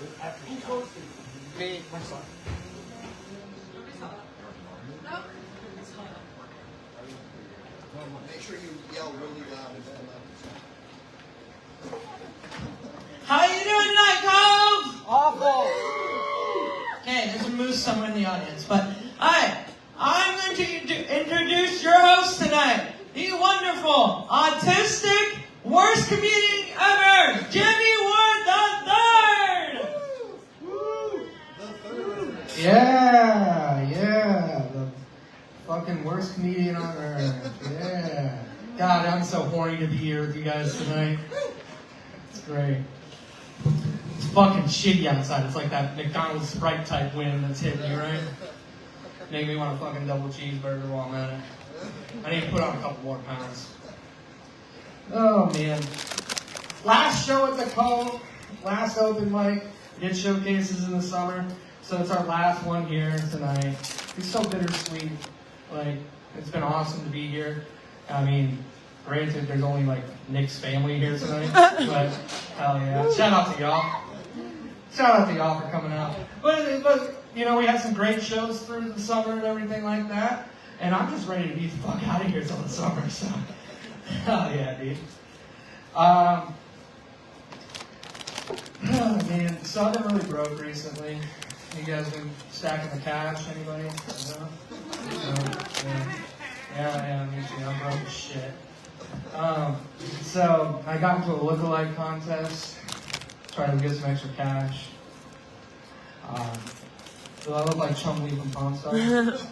Me. Make sure you yell really loud and stand up. How you doing tonight, Cove? Awful. Okay, there's a moose somewhere in the audience, but hi, I'm going to introduce your host tonight, the wonderful, autistic, worst comedian ever, Jimmy Ward III. Yeah, the fucking worst comedian on earth. Yeah. God, I'm so horny to be here with you guys tonight. It's great. It's fucking shitty outside. It's like that McDonald's Sprite type wind that's hitting you, right? Make me want a fucking double cheeseburger while I'm at it. I need to put on a couple more pounds. Oh, man. Last show at the Cove. Last open mic. We did showcases in the summer. So it's our last one here tonight. It's so bittersweet. Like, it's been awesome to be here. I mean, granted, there's only like Nick's family here tonight, but hell yeah. Shout out to y'all. Shout out to y'all for coming out. But you know, we had some great shows through the summer and everything like that. And I'm just ready to be the fuck out of here till the summer, so hell yeah, dude. Oh man, so I've been really broke recently. You guys been stacking the cash? Anybody? No? Yeah, me too. I'm broke as shit. So I got into a lookalike contest, trying to get some extra cash. Do I look like Chum Lee from Pawn Stars?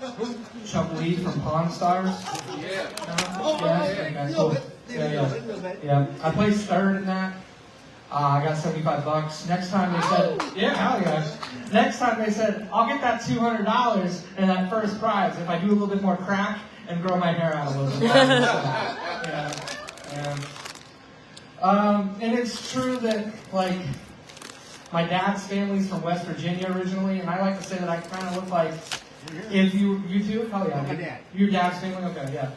Chum Lee from Pawn Stars? Yeah. Okay, cool. Yeah. I placed third in that. I got $75. Next time they said, yeah, hell yeah. Next time they said, I'll get that $200 and that first prize if I do a little bit more crack and grow my hair out a little bit. And it's true that, like, my dad's family's from West Virginia originally, and I like to say that I kind of look like, if you too? Hell yeah. My dad. Your dad's family? Okay, yeah.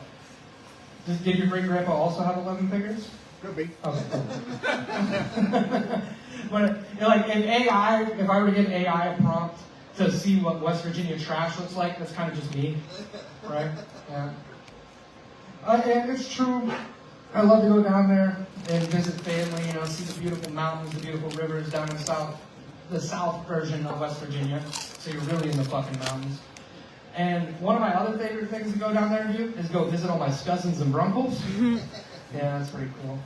Did your great-grandpa also have 11 fingers? Could be. Okay, cool. But, you know, like, if I were to give AI a prompt to see what West Virginia trash looks like, that's kind of just me, right? Yeah. And it's true. I love to go down there and visit family, you know, see the beautiful mountains, the beautiful rivers down in the south version of West Virginia. So you're really in the fucking mountains. And one of my other favorite things to go down there and do is go visit all my cousins and brunkles. Yeah, that's pretty cool.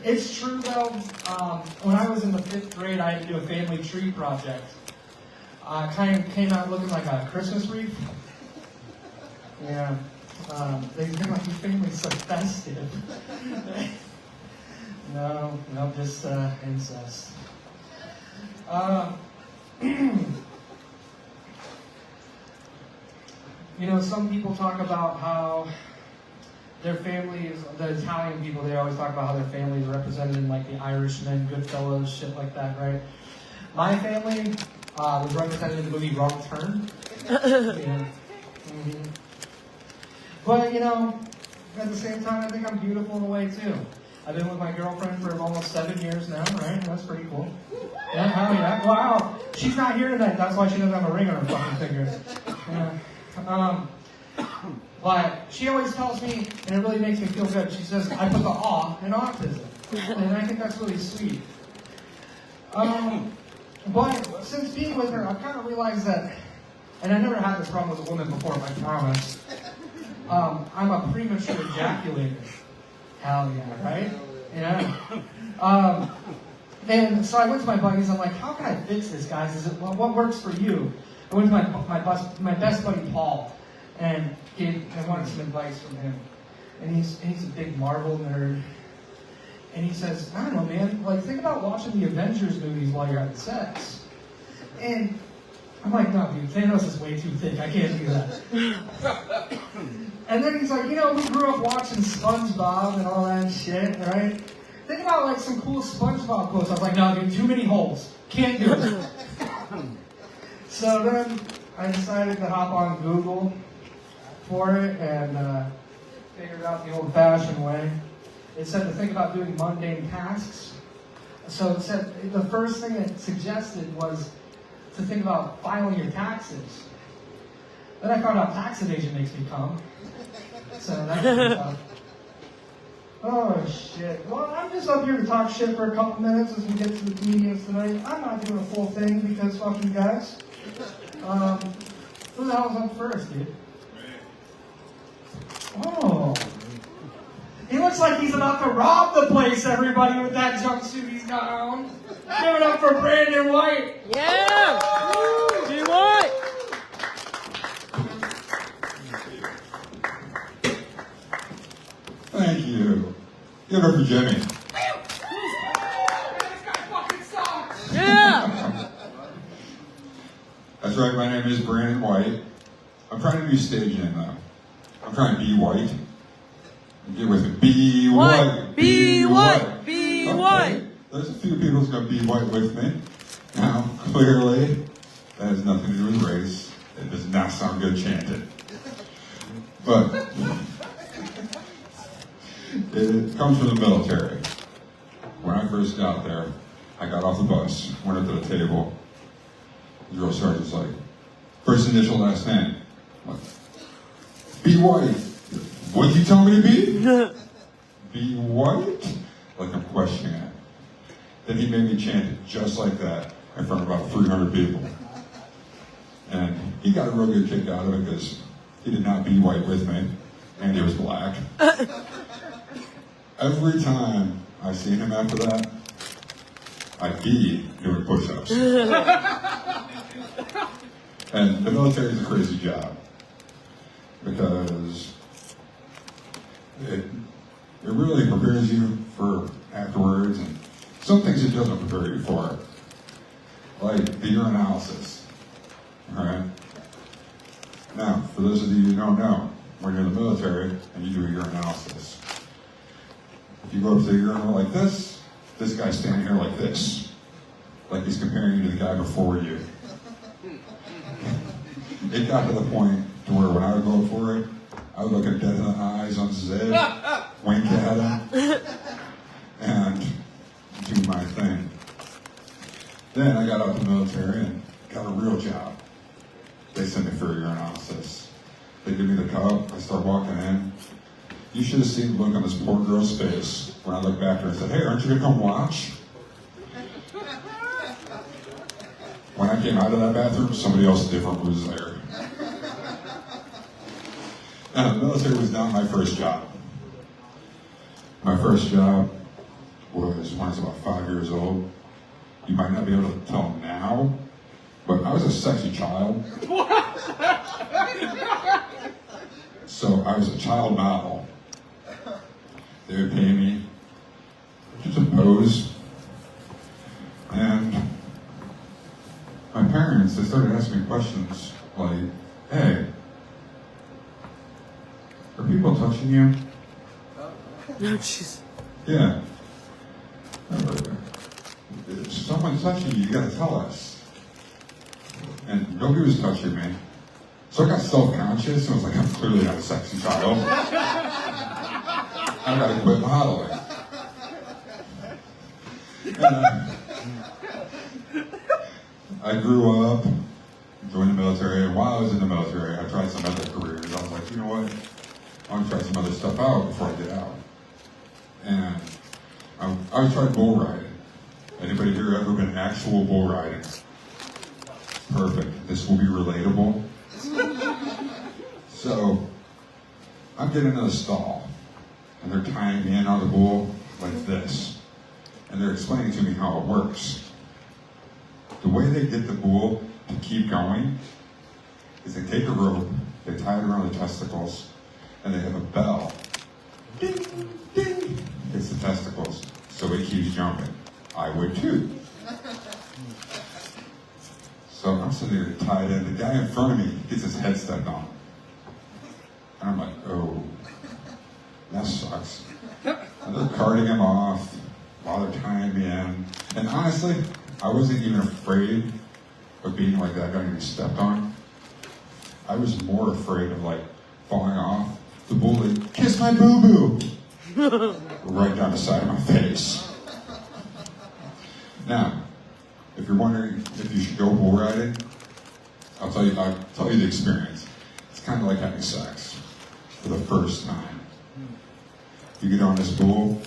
It's true, though, when I was in the 5th grade, I had to do a family tree project. Kind of came out looking like a Christmas wreath. Yeah. They think like your family's so festive. No, just incest. You know, some people talk about how their families, the Italian people, they always talk about how their family is represented in like the Irishmen, Goodfellas, shit like that, right? My family was represented in the movie Wrong Turn. Yeah. Mm-hmm. But, you know, at the same time, I think I'm beautiful in a way, too. I've been with my girlfriend for almost 7 years now, right? That's pretty cool. Yeah, hell yeah. Wow. She's not here tonight. That's why she doesn't have a ring on her fucking finger. Yeah. But she always tells me, and it really makes me feel good, she says, I put the awe in autism. And I think that's really sweet. But since being with her, I've kind of realized that, and I never had this problem with a woman before, I promise. I'm a premature ejaculator. Hell yeah, right? Yeah. And so I went to my buddies. I'm like, how can I fix this, guys? What works for you? I went to my best buddy Paul, and I wanted some advice from him. And he's a big Marvel nerd. And he says, I don't know, man. Like, think about watching the Avengers movies while you're having sex. And I'm like, no, dude, Thanos is way too thick. I can't do that. And then he's like, you know, we grew up watching SpongeBob and all that shit, right? Think about, like, some cool SpongeBob quotes. I was like, no, dude, too many holes. Can't do it. So then I decided to hop on Google for it and figured out the old-fashioned way. It said to think about doing mundane tasks So it said the first thing it suggested was to think about filing your taxes. Then I found out tax evasion makes me come. So that's pretty tough. Oh shit. Well, I'm just up here to talk shit for a couple minutes as we get to the comedians tonight. I'm not doing a full thing because fuck you guys. Who the hell's up first, dude? Oh. He looks like he's about to rob the place, everybody, with that jumpsuit he's got on. Give it up for Brandon White. Yeah! G White! Thank you. Give it up for Jimmy. Yeah! That's right, my name is Brandon White. I'm trying to do stage name though. I'm trying to be white. Get with it. Be white. Be white. Be Okay. white. There's a few people who's going to be white with me. Now, clearly, that has nothing to do with race. It does not sound good chanted. But it comes from the military. When I first got there, I got off the bus, went up to the table. The drill sergeant's like, first initial, last name. I'm like, be white. What did you tell me to be? Be white? Like I'm questioning it. Then he made me chant it just like that in front of about 300 people. And he got a real good kick out of it because he did not be white with me, and he was black. Every time I seen him after that, I'd be doing push-ups. And the military is a crazy job because it really prepares you for afterwards, and some things it doesn't prepare you for, like the urinalysis. All right. Now, for those of you who don't know, when you're in the military and you do a urinalysis, if you go up to the urinal like this guy's standing here like this, like he's comparing you to the guy before you. It got to the point to where when I would go for it, I would look him dead in the eyes on Zed, wink at him, and do my thing. Then I got out of the military and got a real job. They sent me for a urinalysis. They give me the cup, I start walking in. You should have seen the look on this poor girl's face when I looked back at her and said, hey, aren't you gonna come watch? When I came out of that bathroom, somebody else different was there. And the military was not my first job. My first job was when I was about 5 years old. You might not be able to tell now, but I was a sexy child. So I was a child model. They would pay me to pose. And my parents, they started asking me questions like, hey, are people touching you? No, jeez. Yeah. If someone's touching you, you gotta tell us. And nobody was touching me. So I got self-conscious and was like, I'm clearly not a sexy child. I gotta quit modeling. And, I grew up, joined the military, and while I was in the military, I tried some other careers. I was like, you know what? I want to try some other stuff out before I get out. And I tried bull riding. Anybody here ever been actual bull riding? Perfect. This will be relatable. So, I'm getting in a stall, and they're tying me in on the bull like this. And they're explaining to me how it works. The way they get the bull to keep going is they take a rope, they tie it around the testicles, and they have a bell. Ding, ding. It's the testicles, so it keeps jumping. I would too. So I'm sitting there tied in. The guy in front of me gets his head stepped on. And I'm like, oh, that sucks. And they're carting him off while they're tying me in. And honestly, I wasn't even afraid of being like that guy getting stepped on. I was more afraid of like falling off. The bully, kiss my boo-boo. Right down the side of my face. Now, if you're wondering if you should go bull riding, I'll tell you the experience. It's kind of like having sex for the first time. You get on this bull,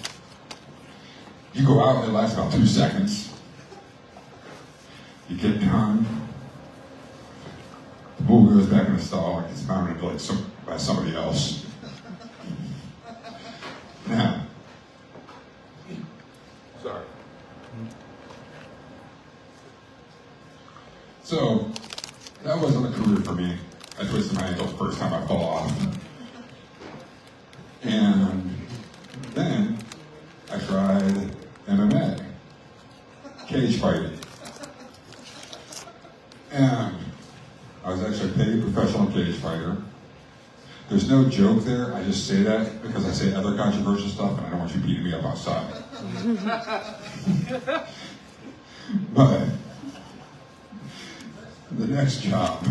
you go out, it lasts about 2 seconds. You get done, the bull goes back in the stall and gets mounted by somebody else. Now, sorry. So, that wasn't a career for me. I twisted my ankle the first time I fell off. And then I tried MMA, cage fighting. And I was actually a paid professional cage fighter. There's no joke there. I just say that because I say other controversial stuff and I don't want you beating me up outside. But the next job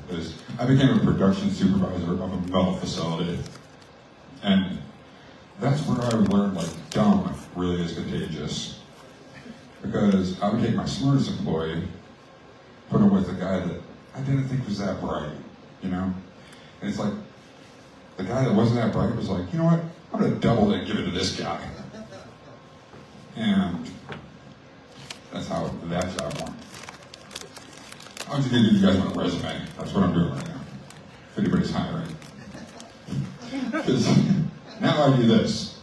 is I became a production supervisor of a metal facility. And that's where I learned like dumb really is contagious. Because I would take my smartest employee, put him with a guy that I didn't think was that bright, you know? And it's like, the guy that wasn't that bright was like, you know what? I'm gonna double it and give it to this guy. And that's how that job went. I'm just gonna give you guys my resume. That's what I'm doing right now. If anybody's hiring. Because now I do this.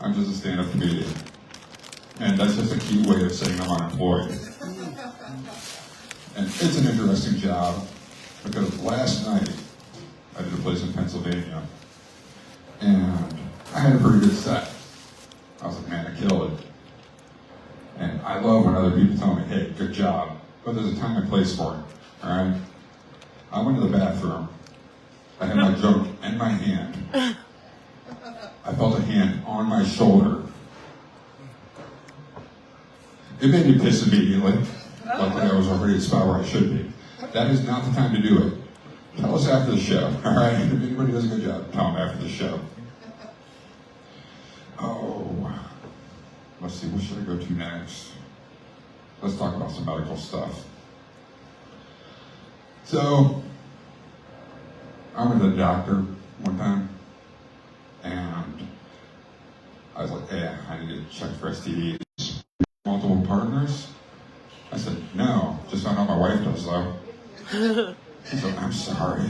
I'm just a stand-up comedian. And that's just a cute way of saying I'm unemployed. And it's an interesting job because last night I did a place in Pennsylvania and I had a pretty good set. I was like, man, I killed it. And I love when other people tell me, hey, good job. But there's a time and place for it, all right? I went to the bathroom. I had my junk in my hand. I felt a hand on my shoulder. It made me piss immediately. Luckily, I was already at the spot where I should be. That is not the time to do it. Tell us after the show, all right? If anybody does a good job, tell them after the show. Oh, let's see, what should I go to next? Let's talk about some medical stuff. So, I went to the doctor one time, and I was like, hey, I need to get checked for STDs. Multiple partners? I said, no, just found out my wife does though. She said, I'm sorry.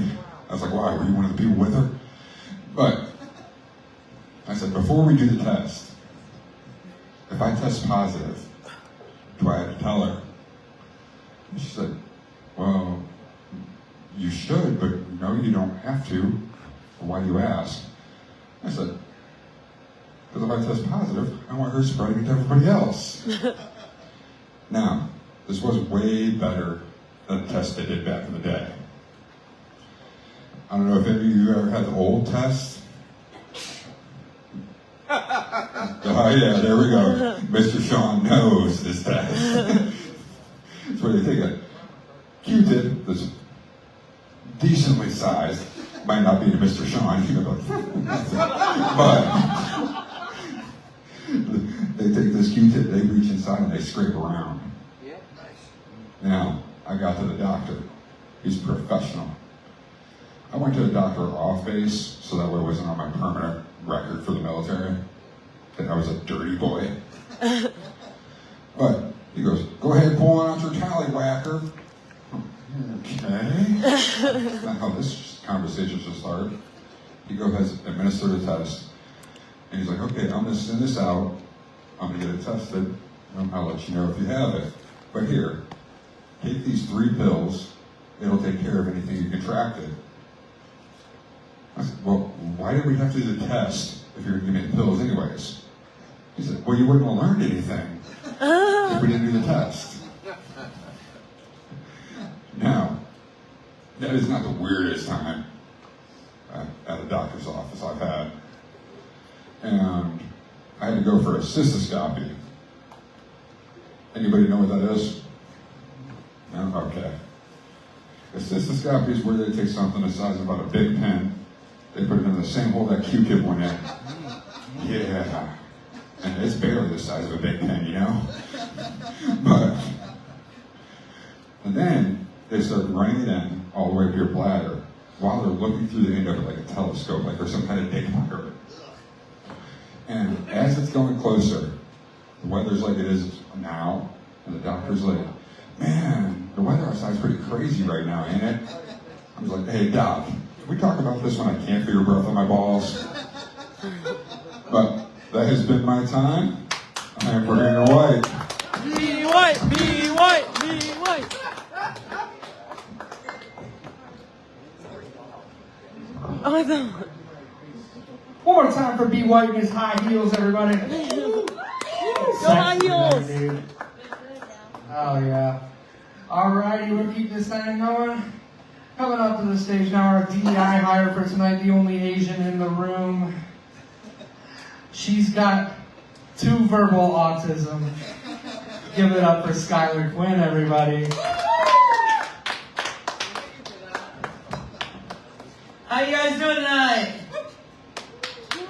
I was like, why, were you one of the people with her? But, I said, before we do the test, if I test positive, do I have to tell her? And she said, well, you should, but no, you don't have to. Why do you ask? I said, because if I test positive, I want her spreading it to everybody else. Now, this was way better than the test they did back in the day. I don't know if any of you ever had the old test. Oh yeah, there we go. Mr. Sean knows this test. It's where they take a Q-tip that's decently sized. Might not be to Mr. Sean, you know, but they take this Q-tip, they reach inside and they scrape around. Yeah, nice. Now, I got to the doctor. He's professional. I went to the doctor off base, so that way it wasn't on my permanent record for the military that I was a dirty boy. But he goes, go ahead and pull out your tallywhacker. Okay. That's not how this conversation should start. He goes ahead and administer the test. And he's like, okay, I'm going to send this out. I'm going to get it tested. And I'll let you know if you have it. But here, take these 3 pills. It'll take care of anything you contracted. I said, well, why did we have to do the test if you're going to give me the pills anyways? He said, well, you wouldn't have learned anything if we didn't do the test. Now, that is not the weirdest time at a doctor's office I've had. And I had to go for a cystoscopy. Anybody know what that is? No? Okay. A cystoscopy is where they take something the size of about a big pen, they put it in the same hole that Q-tip went in. Yeah. And it's barely the size of a big pen, you know? And then they start running it in all the way to your bladder while they're looking through the end of it like a telescope, like there's some kind of big wire. And as it's going closer, the weather's like it is now, and the doctor's like, man, the weather outside's pretty crazy right now, ain't it? I was like, hey, doc, can we talk about this when I can't feel your breath on my balls? But that has been my time. I am Brianna White. Be white, be white, be white. Oh, no. One more time for B. White and his high heels, everybody. Go high heels. Dude. Oh, yeah. All right, you want to keep this thing going? Coming up to the stage now, our DEI hire for tonight, the only Asian in the room. She's got 2 verbal autism. Give it up for Skylar Quinn, everybody. How you guys doing tonight?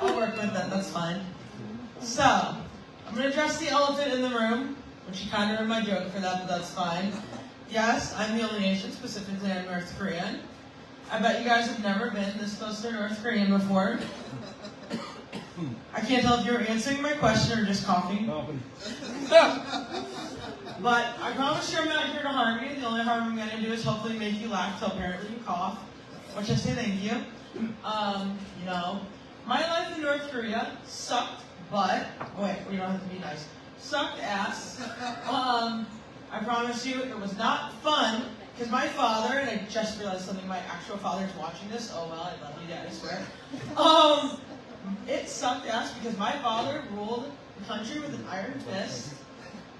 I'll work with that, that's fine. So, I'm going to address the elephant in the room, which you kind of ruined my joke for that, but that's fine. Yes, I'm the only Asian, specifically I'm North Korean. I bet you guys have never been this close to North Korean before. I can't tell if you're answering my question or just coughing. But I promise you I'm not here to harm you. The only harm I'm going to do is hopefully make you laugh till apparently you cough. Which I say thank you. You know, my life in North Korea sucked, but wait, we don't have to be nice. Sucked ass. I promise you, it was not fun because my father, and I just realized something. My actual father's watching this. Oh well, I love you, Dad. I swear. It sucked ass because my father ruled the country with an iron fist.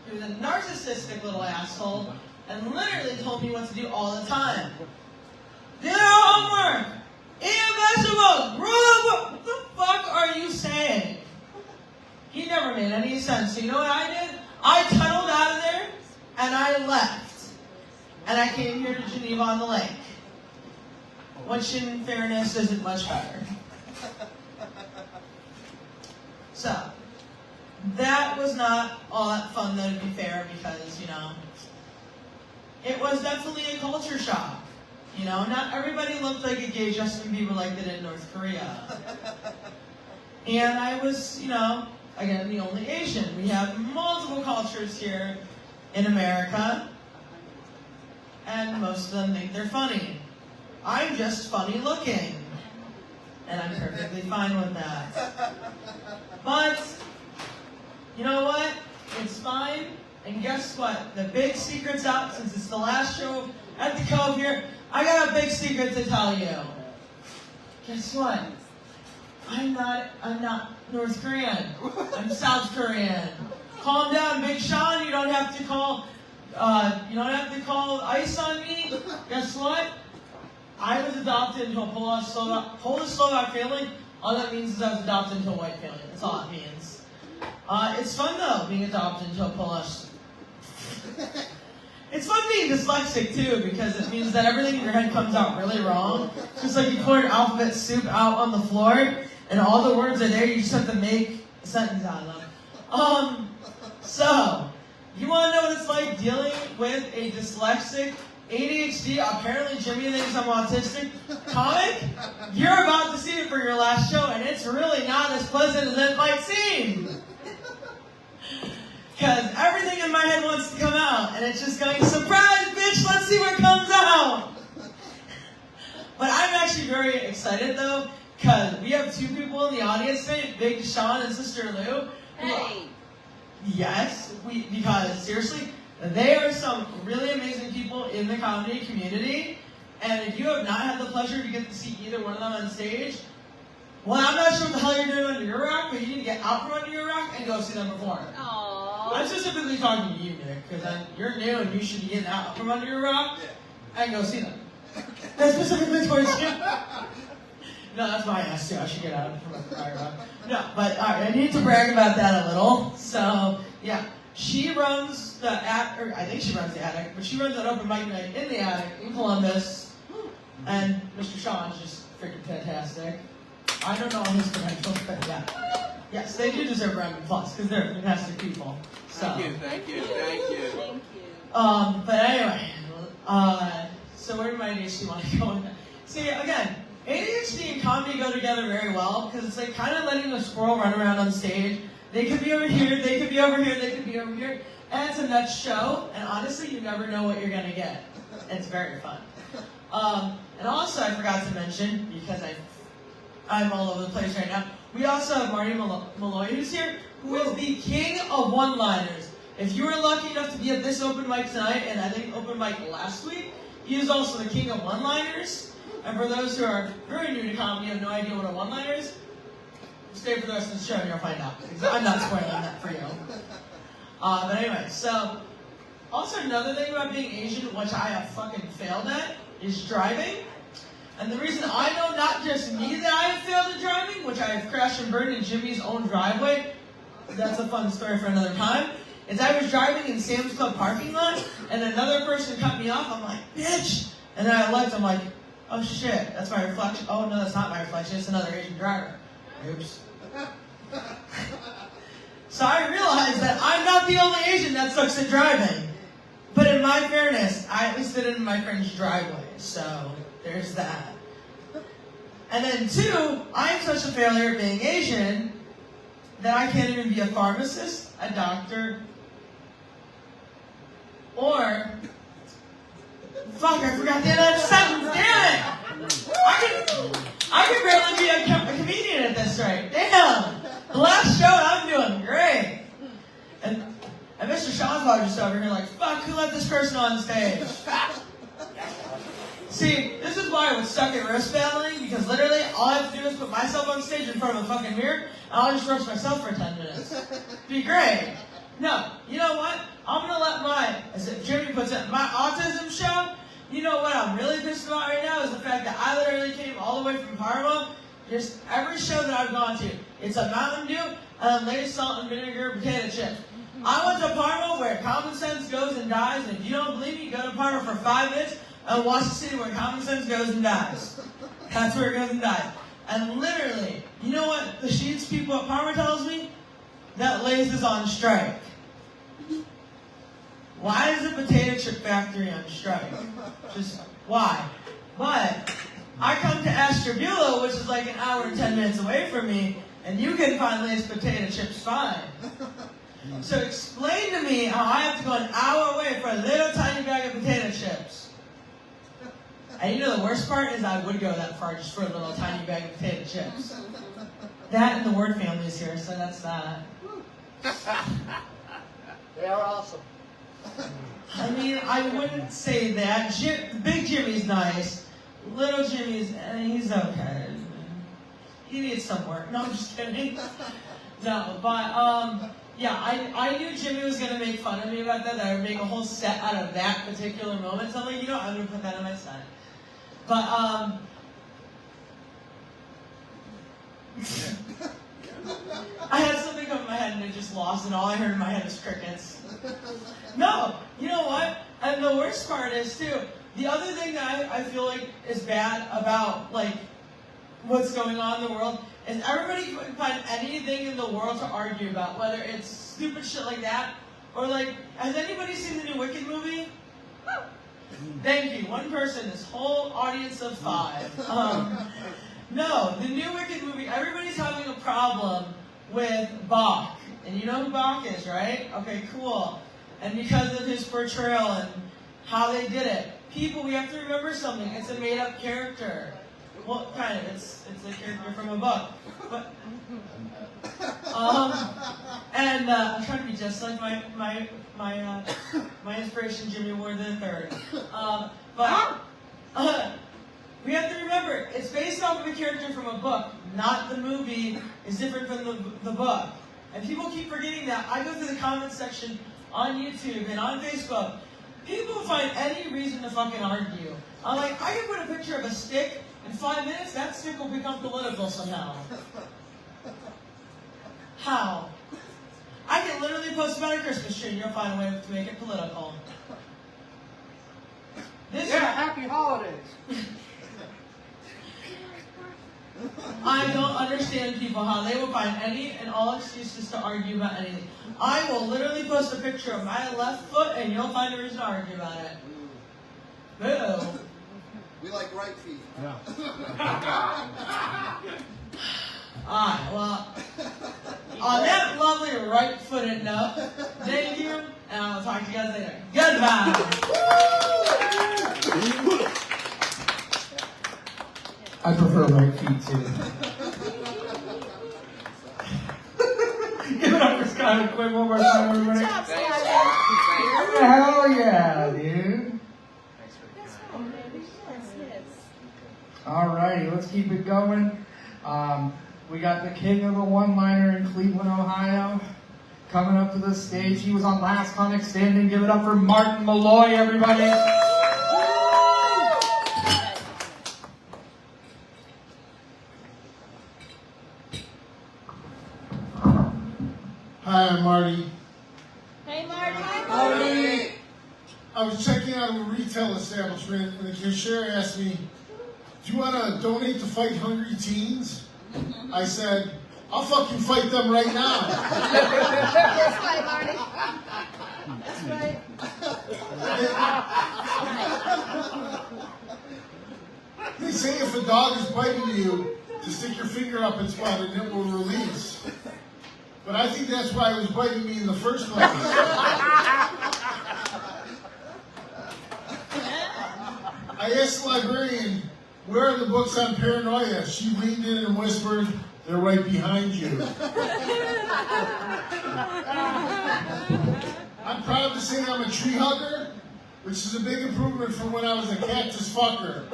He was a narcissistic little asshole, and literally told me what to do all the time. Do your homework! Eat vegetables! What the fuck are you saying? He never made any sense. So you know what I did? I tunneled out of there, and I left. And I came here to Geneva on the lake. Which, in fairness, isn't much better. So, that was not all that fun, though, to be fair, because, you know, it was definitely a culture shock. You know, not everybody looked like a gay Justin Bieber like they did in North Korea. And I was, you know, again, the only Asian. We have multiple cultures here in America, and most of them think they're funny. I'm just funny looking, and I'm perfectly fine with that. But, you know what? It's fine, and guess what? The big secret's out since it's the last show at the Cove here. I got a big secret to tell you. Guess what? I'm not North Korean. I'm South Korean. Calm down, Big Sean. You don't have to call ICE on me. Guess what? I was adopted into a Polish Slovak family. All that means is I was adopted into a white family. That's all it means. It's fun though, being adopted into a Polish. It's fun being dyslexic too, because it means that everything in your head comes out really wrong. It's just like you poured alphabet soup out on the floor, and all the words are there, you just have to make a sentence out of them. So, you want to know what it's like dealing with a dyslexic, ADHD, apparently Jimmy thinks I'm autistic, comic? You're about to see it for your last show, and it's really not as pleasant as it might seem. Because everything in my head wants to come out, and it's just going, surprise, bitch, let's see what comes out. But I'm actually very excited, though, because we have 2 people in the audience today, Big Sean and Sister Lou. Hey. Yes, because seriously, they are some really amazing people in the comedy community, and if you have not had the pleasure to get to see either one of them on stage, well, I'm not sure what the hell you're doing under your rock, but you need to get out from under your rock and go see them perform. Aww. I'm specifically talking to you, Nick, because you're new and you should be getting out from under your rock and go see them. That's specifically towards you. No, that's my ass too. I should get out from under my rock. No, but all right, I need to brag about that a little. So, yeah. She runs the attic, or I think she runs the attic, but she runs an open mic night in the attic in Columbus. And Mr. Sean's just freaking fantastic. I don't know his credentials, but yeah. yes, they do deserve a round of applause because they're fantastic people. So. Thank you, thank you, thank you. Thank you. But anyway, so where do my ADHD want to go with that? See, again, ADHD and comedy go together very well because it's like kind of letting a squirrel run around on stage. They could be over here, they could be over here, they could be over here. And it's a nuts show, and honestly, you never know what you're going to get. It's very fun. And also, I forgot to mention, because I'm all over the place right now, we also have Marty Malloy who's here, who is the king of one-liners. If you were lucky enough to be at this open mic tonight, and I think open mic last week, he is also the king of one-liners. And for those who are very new to comedy and have no idea what a one-liner is, stay for the rest of the show and you'll find out. I'm not spoiling that for you. But anyway, so, also another thing about being Asian, which I have fucking failed at, is driving. And the reason I know not just me that I have failed at driving, which I have crashed and burned in Jimmy's own driveway, that's a fun story for another time, is I was driving in Sam's Club parking lot, and another person cut me off. I'm like, bitch! And then I looked, I'm like, oh shit, that's my reflection. Oh no, that's not my reflection, it's another Asian driver. Oops. So I realized that I'm not the only Asian that sucks at driving. But in my fairness, I at least did it in my friend's driveway, so there's that. And then two, I'm such a failure at being Asian that I can't even be a pharmacist, a doctor, or... Fuck, I forgot the end of that sentence, damn it! I could barely be a comedian at this rate, damn! The last show, I'm doing great. And Mr. Shaw's just over here like, fuck, who let this person on stage? See, this is why I would suck at roast battling, because literally all I have to do is put myself on stage in front of a fucking mirror, and I'll just roast myself for 10 minutes. Be great. No, you know what? I'm gonna let my, as Jimmy puts it, my autism show. You know what I'm really pissed about right now is the fact that I literally came all the way from Parma. Just every show that I've gone to, it's a Mountain Dew and latest salt and vinegar potato chips. I went to Parma where common sense goes and dies, and if you don't believe me, go to Parma for 5 minutes and watch the city where common sense goes and dies. That's where it goes and dies. And literally, you know what the Sheets people at Parma tells me? That Lay's is on strike. Why is the potato chip factory on strike? Just why? But I come to Ashtabula, which is like an hour and 10 minutes away from me, and you can find Lay's potato chips fine. So explain to me how I have to go an hour away for a little tiny bag of potato chips. And you know the worst part is I would go that far just for a little tiny bag of potato chips. That and the Word family is here, so that's that. They are awesome. I mean, I wouldn't say that. Big Jimmy's nice. Little Jimmy's, he's okay. He needs some work. No, I'm just kidding. No, but, yeah, I knew Jimmy was going to make fun of me about that I would make a whole set out of that particular moment. So I'm like, you know, I'm going to put that in my set. But, I had something come in my head and it just lost, and all I heard in my head was crickets. No, you know what? And the worst part is, too, the other thing that I feel like is bad about, like, what's going on in the world is everybody can find anything in the world to argue about, whether it's stupid shit like that, or, like, has anybody seen the new Wicked movie? Thank you. One person, this whole audience of 5. No, the new Wicked movie, everybody's having a problem with Bach. And you know who Bach is, right? Okay, cool. And because of his portrayal and how they did it, people, we have to remember something. It's a made-up character. Well, kind of. It's a character from a book. But, and I'm trying to be just like my inspiration, Jimmy Ward III. But we have to remember, it's based off of a character from a book, not the movie is different from the book. And people keep forgetting that. I go through the comments section on YouTube and on Facebook. People find any reason to fucking argue. I'm like, I can put a picture of a stick in 5 minutes, that stick will become political somehow. How? I can literally post about a Christmas tree and you'll find a way to make it political. Happy holidays. I don't understand people, how they will find any and all excuses to argue about anything. I will literally post a picture of my left foot and you'll find a reason to argue about it. Boo. We like right feet. Alright, well, on that lovely right-footed note, thank you, and I'll talk to you guys later. Goodbye! I prefer right feet too. Give it up for Scott and Quinn one more time, everybody. Thanks. Hell yeah, dude. Alrighty, let's keep it going. We got the king of the one-liner in Cleveland, Ohio, coming up to the stage. He was on Last Comic Standing. Give it up for Martin Malloy, everybody. Hi, I'm Marty. Hey, Marty. Marty! I was checking out a retail establishment, and the cashier asked me, "Do you want to donate to fight hungry teens?" I said, "I'll fucking fight them right now." That's right, Marty. That's right. They say if a dog is biting you, to stick your finger up its butt and it will release. But I think that's why it was biting me in the first place. I asked the librarian, "Where are the books on paranoia?" She leaned in and whispered, "They're right behind you." I'm proud to say I'm a tree hugger, which is a big improvement from when I was a cactus fucker.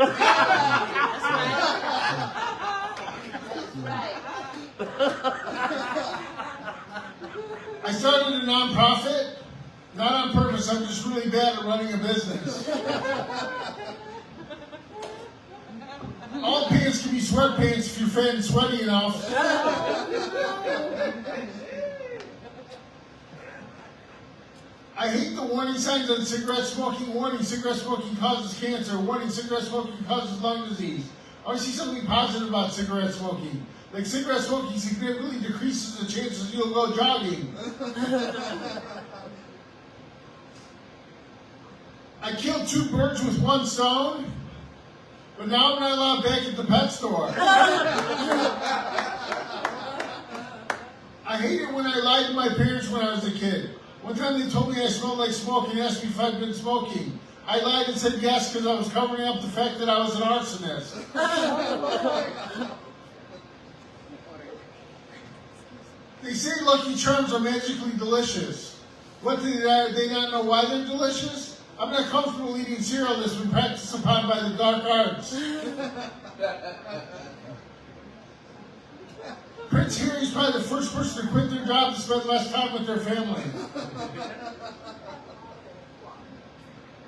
I started a non-profit, not on purpose, I'm just really bad at running a business. All pants can be sweatpants if you're fat and sweaty enough. I hate the warning signs on cigarette smoking. Warning, cigarette smoking causes cancer. Warning, cigarette smoking causes lung disease. I want to see something positive about cigarette smoking. Like cigarette smoking significantly decreases the chances you'll go jogging. I killed 2 birds with 1 stone, but now I'm not allowed back at the pet store. I hated when I lied to my parents when I was a kid. One time they told me I smelled like smoke and asked me if I'd been smoking. I lied and said yes because I was covering up the fact that I was an arsonist. They say Lucky Charms are magically delicious. What, did they not know why they're delicious? I'm not comfortable eating cereal that's been practiced upon by the dark arts. Prince Harry's probably the first person to quit their job to spend less time with their family.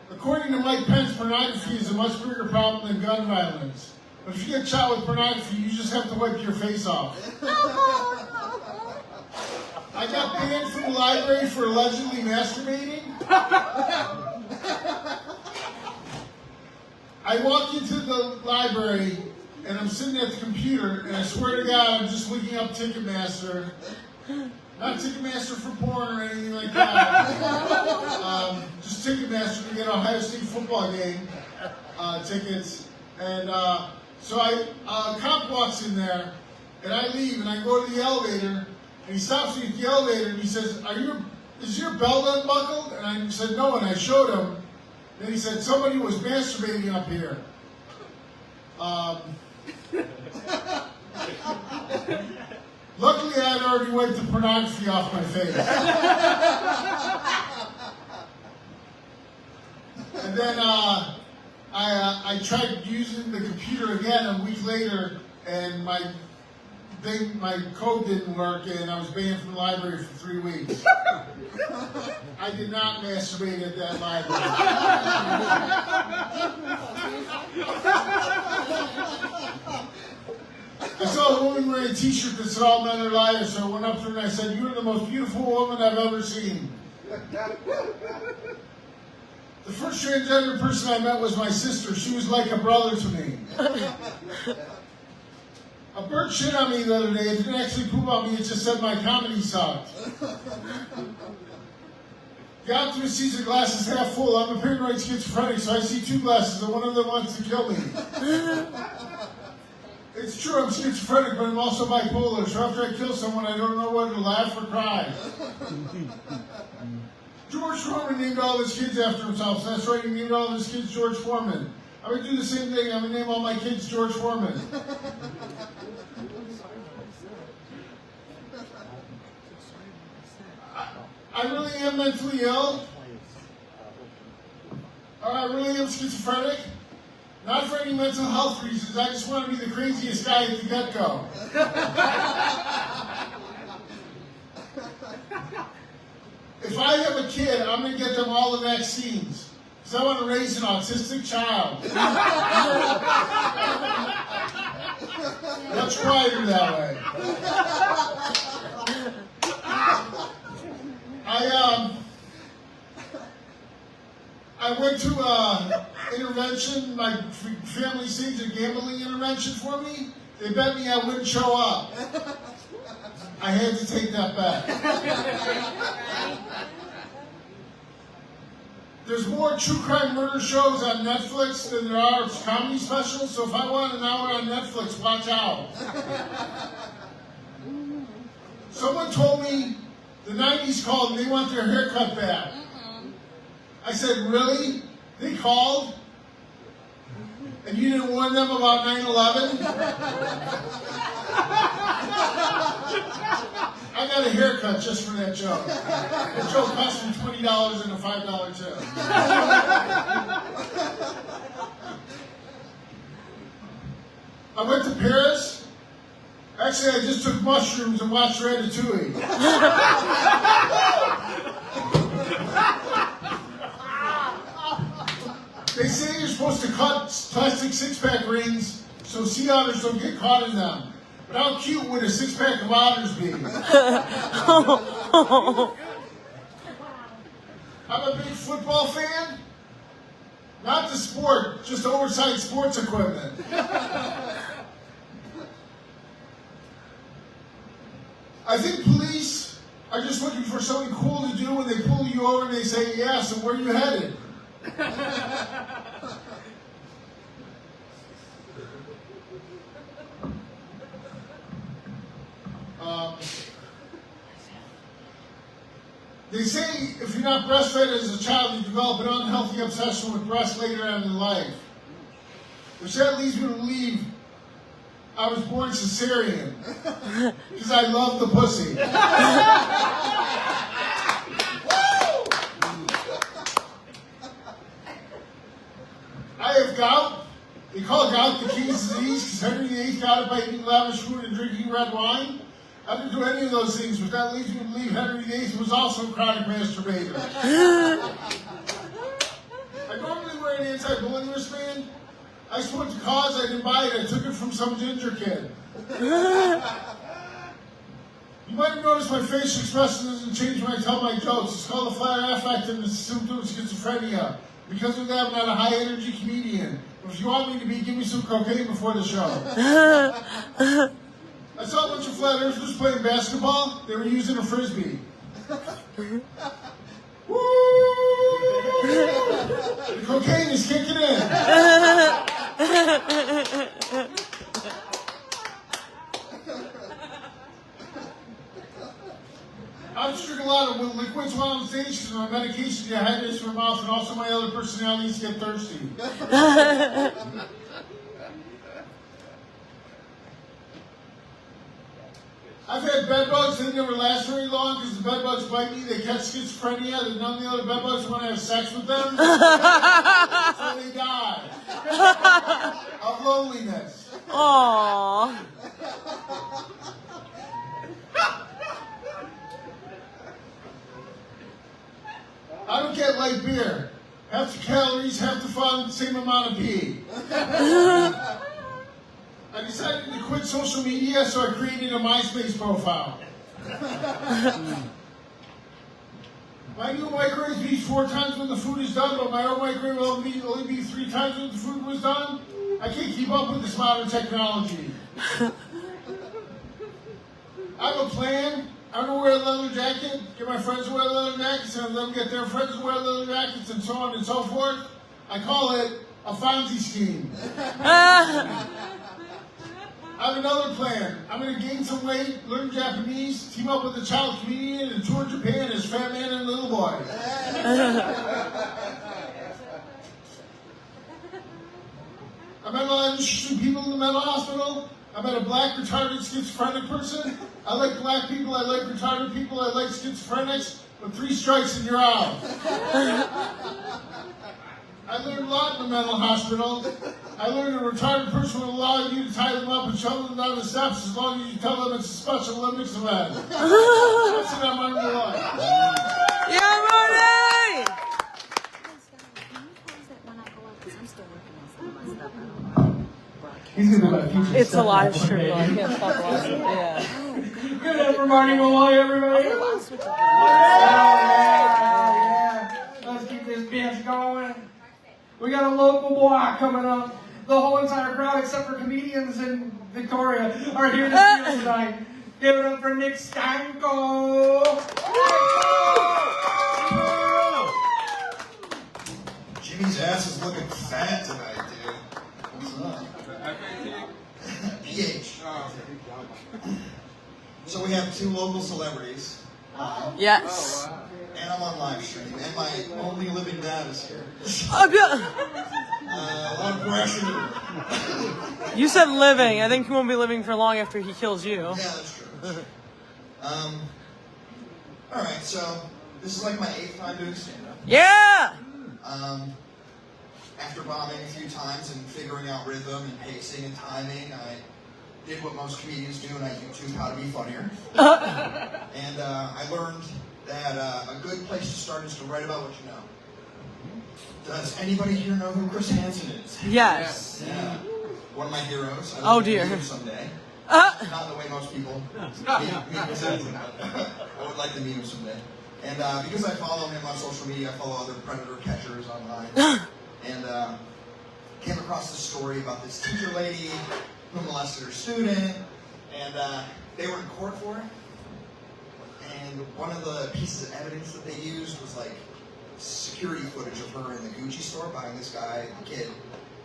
According to Mike Pence, pornography is a much bigger problem than gun violence. But if you get shot with pornography, you just have to wipe your face off. I got banned from the library for allegedly masturbating. I walk into the library and I'm sitting at the computer and I swear to God I'm just looking up Ticketmaster. Not Ticketmaster for porn or anything like that. Just Ticketmaster to get Ohio State football game tickets. And so a cop walks in there and I leave and I go to the elevator and he stops me at the elevator and he says, is your belt unbuckled? And I said, no, and I showed him. Then he said, somebody was masturbating up here. Luckily, I had already wiped the pornography off my face. And then I tried using the computer again a week later, and my code didn't work, and I was banned from the library for 3 weeks. I did not masturbate at that library. I saw a woman wearing a t-shirt that said all men are liars, so I went up to her and I said, "You are the most beautiful woman I've ever seen." The first transgender person I met was my sister. She was like a brother to me. A bird shit on me the other day. It didn't actually poop on me. It just said my comedy sucked. The optimist sees the glass is half full. I'm a paranoid schizophrenic, so I see two glasses, and one of them wants to kill me. It's true, I'm schizophrenic, but I'm also bipolar. So after I kill someone, I don't know whether to laugh or cry. George Foreman named all his kids after himself. So that's right, he named all his kids George Foreman. I'm going to do the same thing. I'm going to name all my kids George Foreman. I really am mentally ill. Or I really am schizophrenic. Not for any mental health reasons. I just want to be the craziest guy at the get-go. If I have a kid, I'm going to get them all the vaccines. Because I want to raise an autistic child. Much quieter that way. I went to intervention. My family staged a gambling intervention for me. They bet me I wouldn't show up. I had to take that bet. There's more true crime murder shows on Netflix than there are comedy specials, so if I want an hour on Netflix, watch out. Someone told me the 90s called and they want their haircut back. I said, really? They called? And you didn't warn them about 9/11? I got a haircut just for that joke. The joke cost me $20 and a $5 tip. I went to Paris. Actually, I just took mushrooms and watched Ratatouille. They say you're supposed to cut plastic six-pack rings so sea otters don't get caught in them. But how cute would a six-pack of otters be? I'm a big football fan. Not the sport, just oversized sports equipment. I think police are just looking for something cool to do when they pull you over and they say, yeah, so where are you headed? They say if you're not breastfed as a child, you develop an unhealthy obsession with breasts later on in life. Which that leads me to believe I was born cesarean. Because I love the pussy. I have gout. They call gout the king's disease because Henry VIII got it by eating lavish food and drinking red wine. I didn't do any of those things, but that leads me to believe Henry VIII was also a chronic masturbator. I normally wear an anti-bullying wristband. I spoke to Cause, I didn't buy it, I took it from some ginger kid. You might have noticed my facial expression doesn't change when I tell my jokes. It's called a flat affect and it's a symptom of schizophrenia. Because of that, I'm not a high-energy comedian. But if you want me to be, give me some cocaine before the show. I saw a bunch of flat earthers playing basketball. They were using a frisbee. Woo! The cocaine is kicking in. I'm just drinking a lot of liquids while on stage because my medication dehydrates my mouth and also my other personalities get thirsty. I've had bed bugs, they never last very long because the bed bugs bite me, they catch schizophrenia, and none of the other bed bugs want to have sex with them, so they die of loneliness. Aww. I don't get light beer. Half the calories, half the fun, same amount of pee. I decided to quit social media, so I created a MySpace profile. My new microwave beeps 4 times when the food is done, but my old microwave will only beep 3 times when the food was done. I can't keep up with this modern technology. I have a plan. I'm going to wear a leather jacket, get my friends to wear leather jackets, and let them get their friends to wear leather jackets, and so on and so forth. I call it a Fonzie scheme. I have another plan. I'm going to gain some weight, learn Japanese, team up with a child comedian, and tour Japan as Fat Man and Little Boy. I met a lot of interesting people in the mental hospital. I met a black retarded schizophrenic person. I like black people, I like retarded people, I like schizophrenics, but 3 strikes and you're out. I learned a lot in the mental hospital. I learned a retarded person will allow you to tie them up and shove them down the steps as long as you tell them it's a Special Olympics event. That's what I'm on the line. Yeah, Marty! He's gonna be my future. It's a stepdad live one stream. day. I can't stop watching. Yeah. Give it up for Marty Malloy, everybody. Yeah. Let's keep this bitch going. We got a local boy coming up. The whole entire crowd, except for comedians in Victoria, are here to see us tonight. Give it up for Nick Stanko. Jimmy's ass is looking fat tonight, dude. What's up? PH. So we have 2 local celebrities. Yes. And I'm on live stream. And my only living dad is here. Oh, good. A lot of pressure. You said living. I think he won't be living for long after he kills you. Yeah, that's true. Alright, so this is like my 8th time doing stand-up. Yeah! After bombing a few times and figuring out rhythm and pacing and timing, I did what most comedians do, and I YouTube how to be funnier. And I learned that a good place to start is to write about what you know. Does anybody here know who Chris Hansen is? Yes. Yeah. One of my heroes. Oh, dear. Meet him someday. Not the way most people meet Chris Hansen, but I would like to meet him someday. And because I follow him on social media, I follow other predator catchers online. And came across this story about this teacher lady who molested her student, and they were in court for it. And one of the pieces of evidence that they used was like security footage of her in the Gucci store buying this guy, the kid,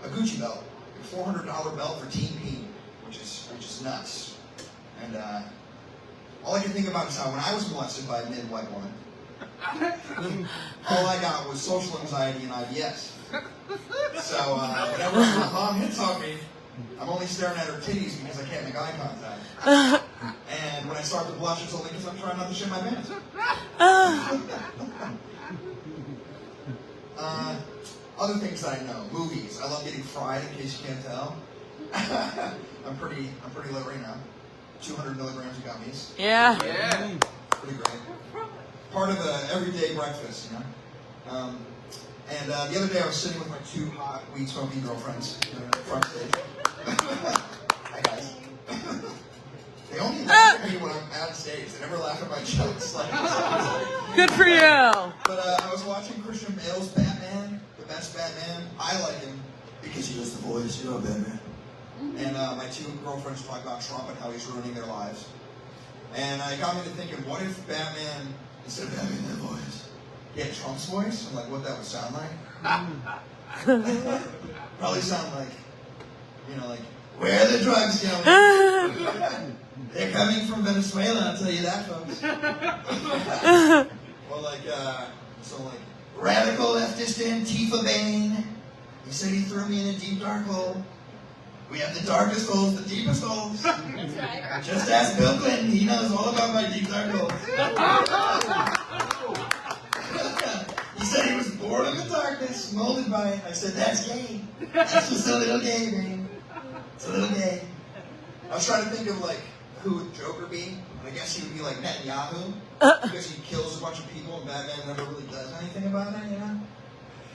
a Gucci belt, a $400 belt for Team P, which is nuts. And all I can think about is how when I was molested by a mid-white woman, all I got was social anxiety and IBS. So whenever my mom hits on me, I'm only staring at her titties because I can't make eye contact. And when I start to blush, it's only because I'm trying not to shit my pants. Other things that I know, movies. I love getting fried. In case you can't tell, I'm pretty lit right now. 200 milligrams of gummies. Yeah. Pretty great. Part of the everyday breakfast, you know. And the other day I was sitting with my 2 hot weed smoking girlfriends in the front stage. Hi guys. They only laugh at me when I'm out of stage. They never laugh at my jokes. Good for you. But I was watching Christian Bale's Batman, the best Batman. I like him because he does the voice, you know, Batman. And my 2 girlfriends talk about Trump and how he's ruining their lives. And it got me to thinking, what if Batman, instead of having that voice, he had Trump's voice, and like what that would sound like? Probably sound like, you know, like, where are the drugs going? They're coming from Venezuela, I'll tell you that, folks. Or like, radical leftist Antifa Bane. He said he threw me in a deep dark hole. We have the darkest holes, the deepest holes. That's right. Just ask Bill Clinton, he knows all about my deep dark holes. He said he was born in the darkness, molded by it. I said, that's gay. That's just a little gay, man. It's a little gay. I was trying to think of like, who would Joker be? And I guess he would be like Netanyahu. Because he kills a bunch of people and Batman never really does anything about it, you know?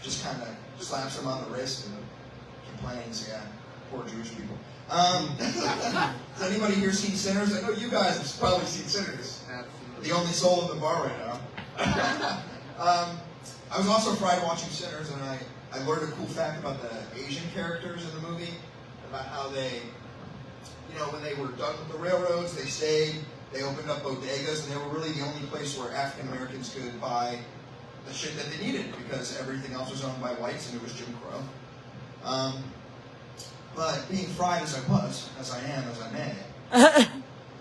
Just kind of slaps him on the wrist and complains, yeah. Poor Jewish people. Has anybody here seen Sinners? I know you guys have probably seen Sinners. The only soul in the bar right now. I was also fried watching Sinners, and I learned a cool fact about the Asian characters in the movie, about how they, you know, when they were done with the railroads, they stayed They opened up bodegas, and they were really the only place where African Americans could buy the shit that they needed because everything else was owned by whites and it was Jim Crow. But being fried as I was, as I am, as I may,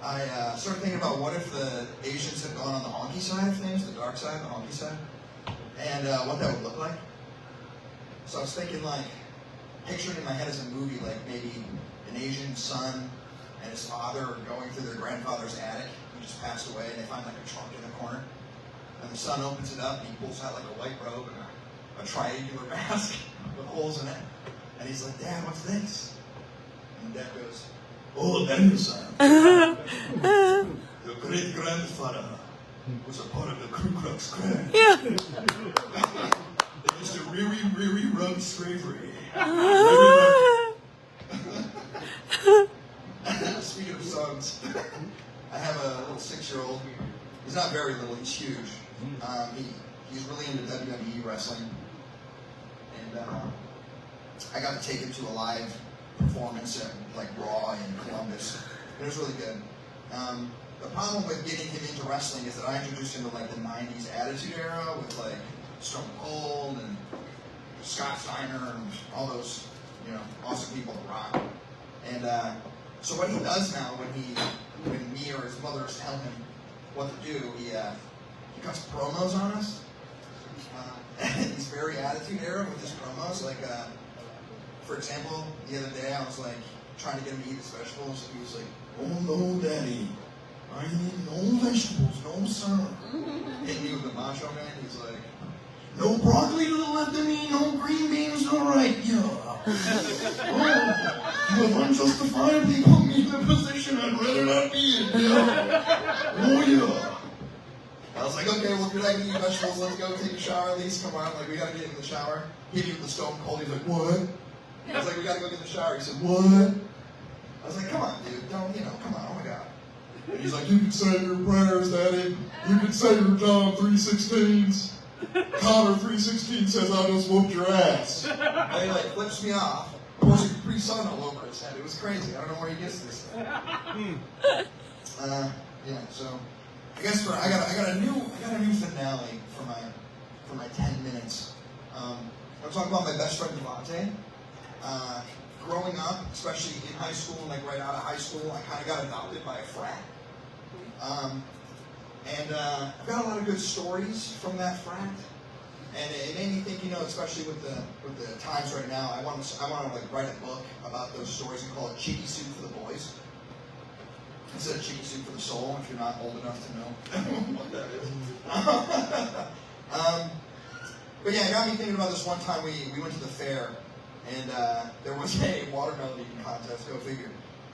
I started thinking about what if the Asians had gone on the honky side of things, the dark side, the honky side, and what that would look like. So I was thinking, like, picturing in my head as a movie, like maybe an Asian son and his father are going through their grandfather's attic. He just passed away, and they find like a trunk in the corner. And the son opens it up, and he pulls out like a white robe and a triangular mask with holes in it. And he's like, Dad, what's this? And Dad goes, oh, Daniel-san. Your great-grandfather was a part of the Ku Klux Klan. Yeah. They used to really run slavery. Speaking of sons, I have a little 6-year-old. He's not very little, he's huge. He's really into WWE wrestling. And I got to take him to a live performance at like Raw in Columbus. It was really good. The problem with getting him into wrestling is that I introduced him to like the 90s Attitude Era with like Stone Cold and Scott Steiner and all those, awesome people that rock. And so what he does now when me or his mother tell him what to do, he cuts promos on us. And he's very Attitude Era with his promos. Like, for example, the other day I was like trying to get him to eat his vegetables, and he was like, "Oh no, Daddy, I eat no vegetables, no sir." Hit me with the Macho Man. He's like, "No broccoli to the left of me, no green beans to the right." Yeah. Oh, you have unjustifiably put me in a position I'd rather not be in. Yeah. Oh yeah. I was like, okay, well, if you're not going to eat vegetables, let's go take a shower at least. Come on, like, we got to get in the shower. Hit me with the Stone Cold. He's like, what? I was like, we got to go get in the shower. He said, what? I was like, come on, dude. Don't, come on. Oh, my God. And he's like, you can say your prayers, Daddy. You can say your John 3:16s. Connor 3:16 says, I just whooped your ass. And he, like, flips me off. Pours a Capri Sun all over his head. It was crazy. I don't know where he gets this stuff. Yeah, so... I guess I got a new finale for my 10 minutes. I'm talking about my best friend Devontae. Growing up, especially in high school, and like right out of high school, I kind of got adopted by a frat. And I've got a lot of good stories from that frat. And it made me think, especially with the times right now, I want to like write a book about those stories and call it Cheeky Soup for the Boys. Instead of Cheeky Soup for the Soul, if you're not old enough to know what that is. But yeah, it got me thinking about this one time we went to the fair, and there was a watermelon eating contest, go figure.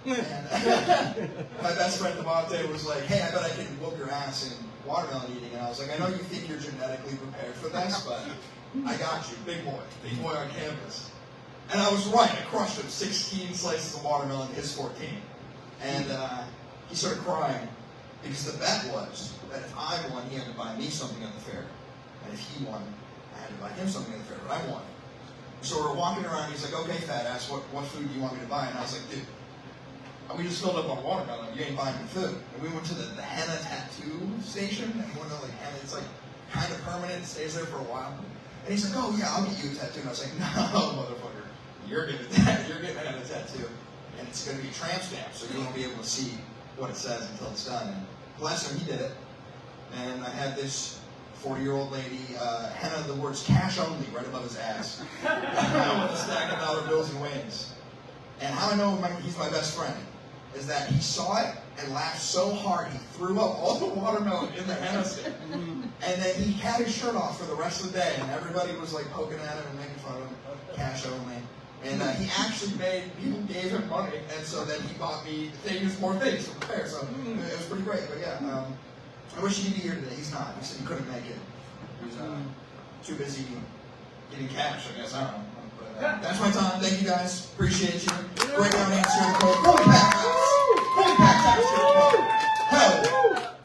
And my best friend Devontae was like, hey, I bet I can whoop your ass in watermelon eating. And I was like, I know you think you're genetically prepared for this, but I got you, big boy on campus. And I was right, I crushed him, 16 slices of watermelon, his 14. And he started crying because the bet was that if I won, he had to buy me something at the fair. And if he won, I had to buy him something at the fair, but I won. So we're walking around, he's like, okay, fat ass, what food do you want me to buy? And I was like, dude, we just filled up on watermelon, you ain't buying me food. And we went to the henna tattoo station, and one of like henna, it's like kind of permanent, it stays there for a while. And he's like, oh yeah, I'll get you a tattoo. And I was like, no, motherfucker, you're getting a henna tattoo. And it's going to be tramp stamp, so you won't be able to see what it says until it's done. And bless him, he did it. And I had this 40-year-old lady henna the words cash only right above his ass with a stack of dollar bills and wings. And how I know he's my best friend is that he saw it and laughed so hard he threw up all the watermelon in the henna stick. And then he had his shirt off for the rest of the day, and everybody was like poking at him and making fun of him. Cash only. And he actually people gave him money, and so then he bought me more things from the fair. So it was pretty great. But yeah, I wish he could be here today. He's not. He said he couldn't make it. He was too busy getting cash, I guess. I don't know. But that's my time. Thank you guys. Appreciate you. Great round of answer. Fully packed house. Fully packed house. Hell.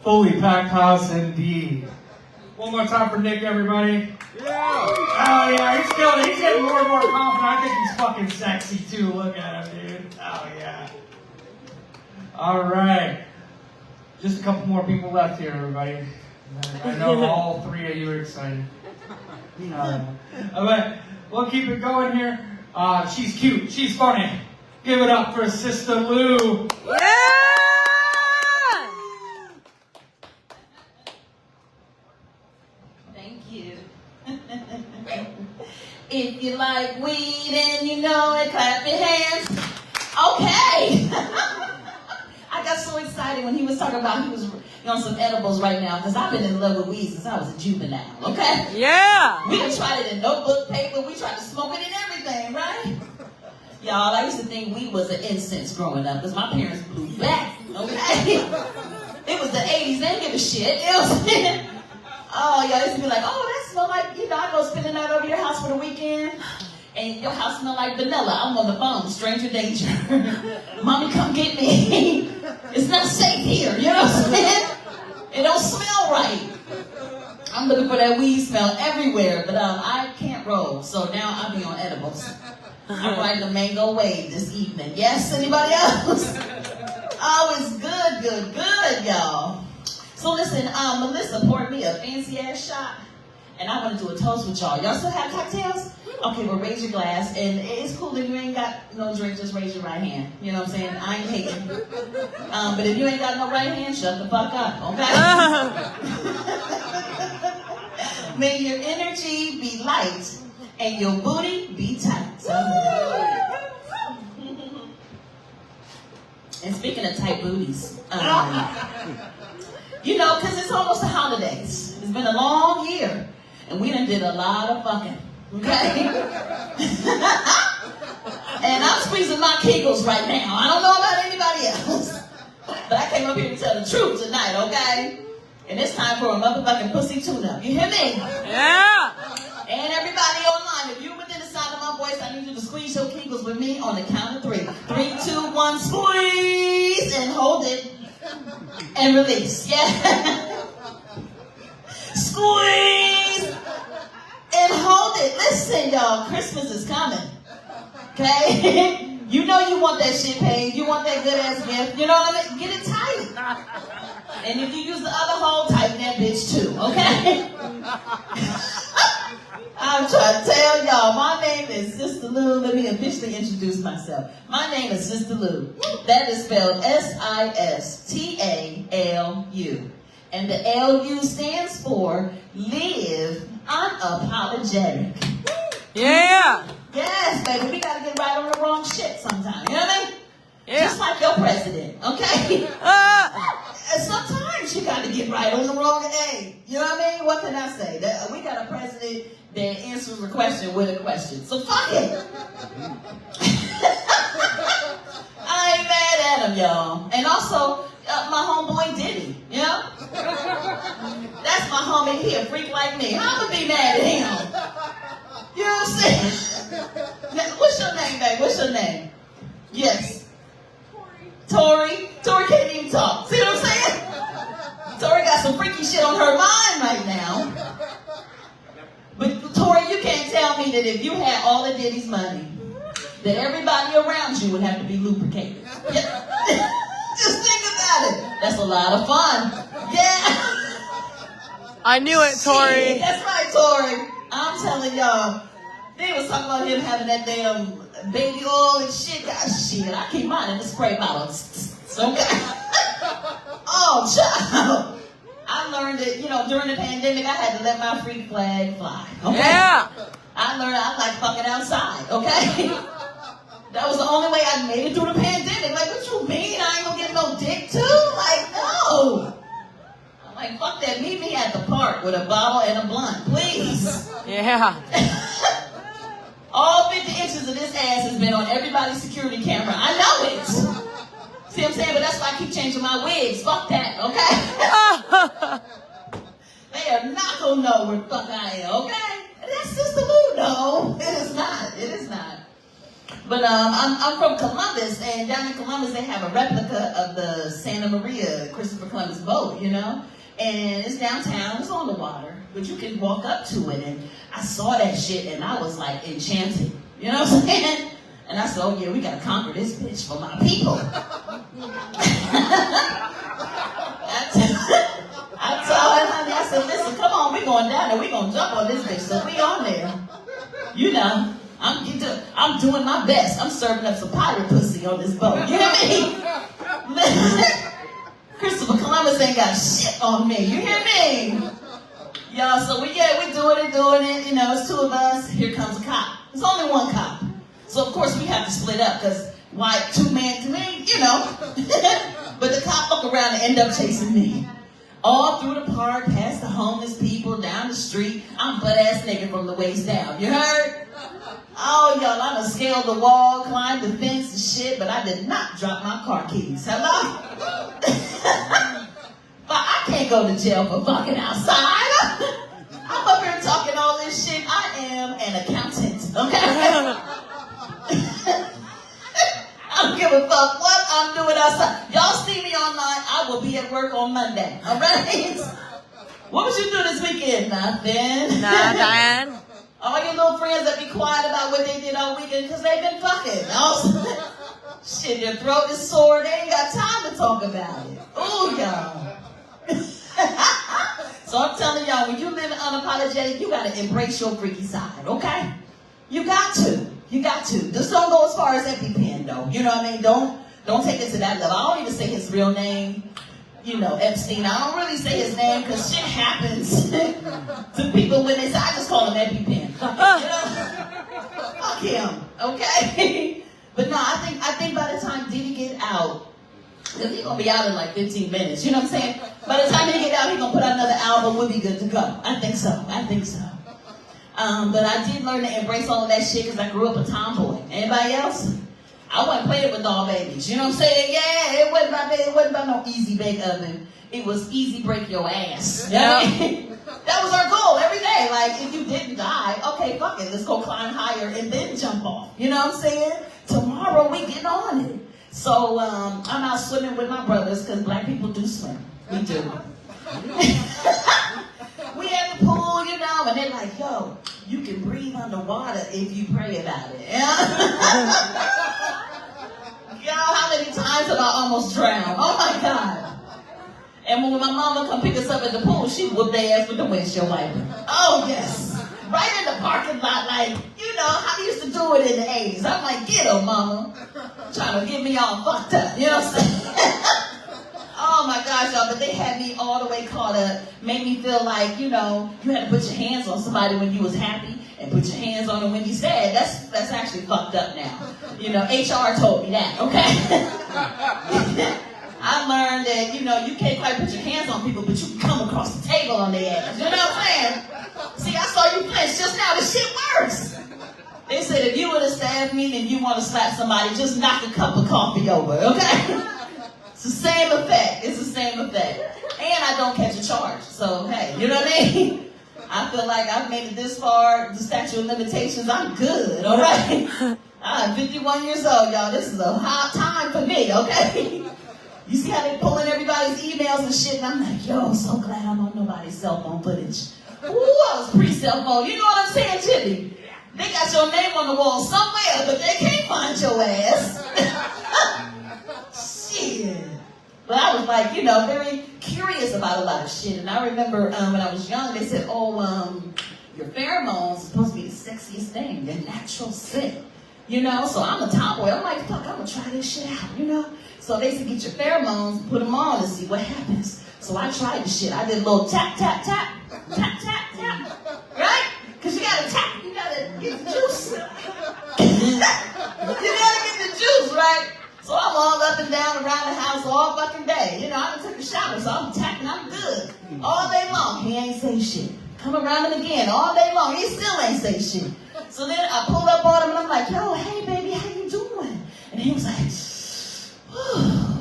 Fully packed house indeed. One more time for Nick, everybody. Yeah. Oh yeah, he's killing it. He's getting more and more confident. I think he's fucking sexy too. Look at him, dude. Oh yeah. All right. Just a couple more people left here, everybody. I know all three of you are excited. All right, we'll keep it going here. She's cute. She's funny. Give it up for Sister Lou. Yeah! Thank you. If you like weed and you know it, clap your hands. Okay. I got so excited when he was talking about he was on some edibles right now because I've been in love with weed since I was a juvenile, okay? Yeah! We done tried it in notebook paper. We tried to smoke it in everything, right? Y'all, I used to think weed was an incense growing up because my parents blew back, okay? It was the 80s. They didn't give a shit. You know what I'm saying? Oh, y'all used to be like, oh, that smell like, I go spend the night over your house for the weekend. And your house smell like vanilla. I'm on the phone, stranger danger. Mommy, come get me. It's not safe here, you know what I'm saying? It don't smell right. I'm looking for that weed smell everywhere, but I can't roll, so now I'll be on edibles. I'm riding a mango wave this evening. Yes, anybody else? Oh, it's good, y'all. So listen, Melissa poured me a fancy ass shot, and I want to do a toast with y'all. Y'all still have cocktails? Okay, well, raise your glass, and it's cool if you ain't got no drink, just raise your right hand. You know what I'm saying? I ain't hating. But if you ain't got no right hand, shut the fuck up, okay? May your energy be light, and your booty be tight. And speaking of tight booties, because it's almost the holidays. It's been a long year, and we done did a lot of fucking. Okay? And I'm squeezing my kegels right now. I don't know about anybody else. But I came up here to tell the truth tonight, okay? And it's time for a motherfucking pussy tune-up. You hear me? Yeah! And everybody online, if you're within the sound of my voice, I need you to squeeze your kegels with me on the count of 3. 3, 2, 1, squeeze! And hold it. And release. Yeah? Squeeze! And hold it. Listen, y'all. Christmas is coming. Okay? You know you want that shit paid. You want that good ass gift. You know what I mean? Get it tight. And if you use the other hole, tighten that bitch too. Okay? I'm trying to tell y'all. My name is Sister Lou. Let me officially introduce myself. My name is Sister Lou. That is spelled S-I-S-T-A-L-U. And the L-U stands for Live Unapologetic. Yeah! Yes, baby, we gotta get right on the wrong shit sometimes. You know what I mean? Yeah. Just like your president, okay? And sometimes you gotta get right on the wrong A. You know what I mean? What can I say? We got a president that answers a question with a question. So fuck it. I ain't mad at him, y'all. And also, my homeboy Diddy, you know? That's my homie. He a freak like me. How am I be mad at him? You know what I'm saying? What's your name, babe? What's your name? Yes. Tori. Tori can't even talk. See what I'm saying? Tori got some freaky shit on her mind right now. But Tori, you can't tell me that if you had all of Diddy's money, that everybody around you would have to be lubricated. Yeah. Just think about it. That's a lot of fun. Yeah. I knew it, Tori. Shit, that's right, Tori. I'm telling y'all. They was talking about him having that damn baby oil and shit. God, shit, I keep mine in the spray bottle. Okay. Oh, child. I learned that, during the pandemic, I had to let my freak flag fly. Okay? Yeah. I learned I like fucking outside, okay? That was the only way I made it through the pandemic. Like, what you mean? I ain't gonna get no dick too? Like, no. I'm like, fuck that. Meet me at the park with a bottle and a blunt, please. Yeah. All 50 inches of this ass has been on everybody's security camera. I know it. See what I'm saying? But that's why I keep changing my wigs. Fuck that, okay? They are not gonna know where the fuck I am, okay? That's Sister Lou. No, it is not. It is not. But I'm from Columbus, and down in Columbus they have a replica of the Santa Maria Christopher Columbus boat, And it's downtown, it's on the water, but you can walk up to it, and I saw that shit, and I was like enchanted. You know what I'm saying? And I said, oh yeah, we gotta conquer this bitch for my people. going down there. We gonna jump on this bitch. So we on there. You know, I'm doing my best. I'm serving up some pirate pussy on this boat. You hear me? Christopher Columbus ain't got shit on me. You hear me? Y'all, so we doing it. You know, it's two of us. Here comes a cop. There's only one cop. So of course we have to split up because why 2 men to me, you know. But the cop fuck around and end up chasing me. All through the park, past the homeless people, down the street. I'm butt-ass naked from the waist down. You heard? Oh, y'all, I done scaled the wall, climbed the fence and shit, but I did not drop my car keys. Hello? But I can't go to jail for fucking outside. I'm up here talking all this shit. I am an accountant, okay? I don't give a fuck what I'm doing outside. Y'all see me online, I will be at work on Monday, all right? What was you doing this weekend? Nothing. Nothing. All your little friends that be quiet about what they did all weekend because they've been fucking. Shit, their throat is sore. They ain't got time to talk about it. Ooh, y'all. So I'm telling y'all, when you live unapologetic, you got to embrace your freaky side, okay? You got to. You got to. Just don't go as far as EpiPen, though. You know what I mean? Don't take it to that level. I don't even say his real name. You know, Epstein. I don't really say his name because shit happens to people when they say, I just call him EpiPen. You know? Fuck him, okay? But no, I think by the time Diddy get out, because he's going to be out in like 15 minutes, you know what I'm saying? By the time he get out, he's going to put out another album, we'll be good to go. I think so. But I did learn to embrace all of that shit because I grew up a tomboy. Anybody else? I wasn't playing with doll babies. You know what I'm saying? Yeah, it wasn't about no easy bake oven. It was easy break your ass. Yeah. That was our goal every day. Like, if you didn't die, okay, fuck it. Let's go climb higher and then jump off. You know what I'm saying? Tomorrow we get on it. So I'm out swimming with my brothers because black people do swim. We do. We at the pool, you know, and they're like, yo, you can breathe underwater if you pray about it. Y'all, how many times have I almost drowned? Oh my God. And when my mama come pick us up at the pool, she whooped their ass with the windshield wiper. Oh yes. Right in the parking lot, like, you know, how they used to do it in the 80s. I'm like, get her, mama. Trying to get me all fucked up, you know what I'm saying? Oh my gosh, y'all, but they had me all the way caught up, made me feel like, you know, you had to put your hands on somebody when you was happy and put your hands on them when you sad. That's actually fucked up now. You know, HR told me that, okay? I learned that, you know, you can't quite put your hands on people, but you can come across the table on their ass. You know what I'm saying? See, I saw you flinch just now. This shit works. They said if you were to staff me and you want to slap somebody, just knock a cup of coffee over, okay? It's the same effect. It's the same effect. And I don't catch a charge. So, hey, you know what I mean? I feel like I've made it this far. The statute of limitations, I'm good, all right? I'm 51 years old, y'all. This is a hot time for me, okay? You see how they pulling everybody's emails and shit? And I'm like, yo, so glad I'm on nobody's cell phone footage. Ooh, I was pre-cell phone. You know what I'm saying, Jimmy? They got your name on the wall somewhere, but they can't find your ass. Shit. But I was like, you know, very curious about a lot of shit. And I remember when I was young, they said, oh, your pheromones are supposed to be the sexiest thing, your natural scent. You know, so I'm a tomboy. I'm like, fuck, I'm going to try this shit out, you know? So they said, get your pheromones, put them on and see what happens. So I tried the shit. I did a little tap, tap, tap, tap, tap, tap. Right? Because you got to tap, you got to get the juice. You got to get the juice, right? So I'm all up and down around the house all fucking day. You know, I done took a shower, so I'm tapping, I'm good. All day long, he ain't say shit. Come around him again all day long, he still ain't say shit. So then I pulled up on him and I'm like, yo, hey baby, how you doing? And he was like,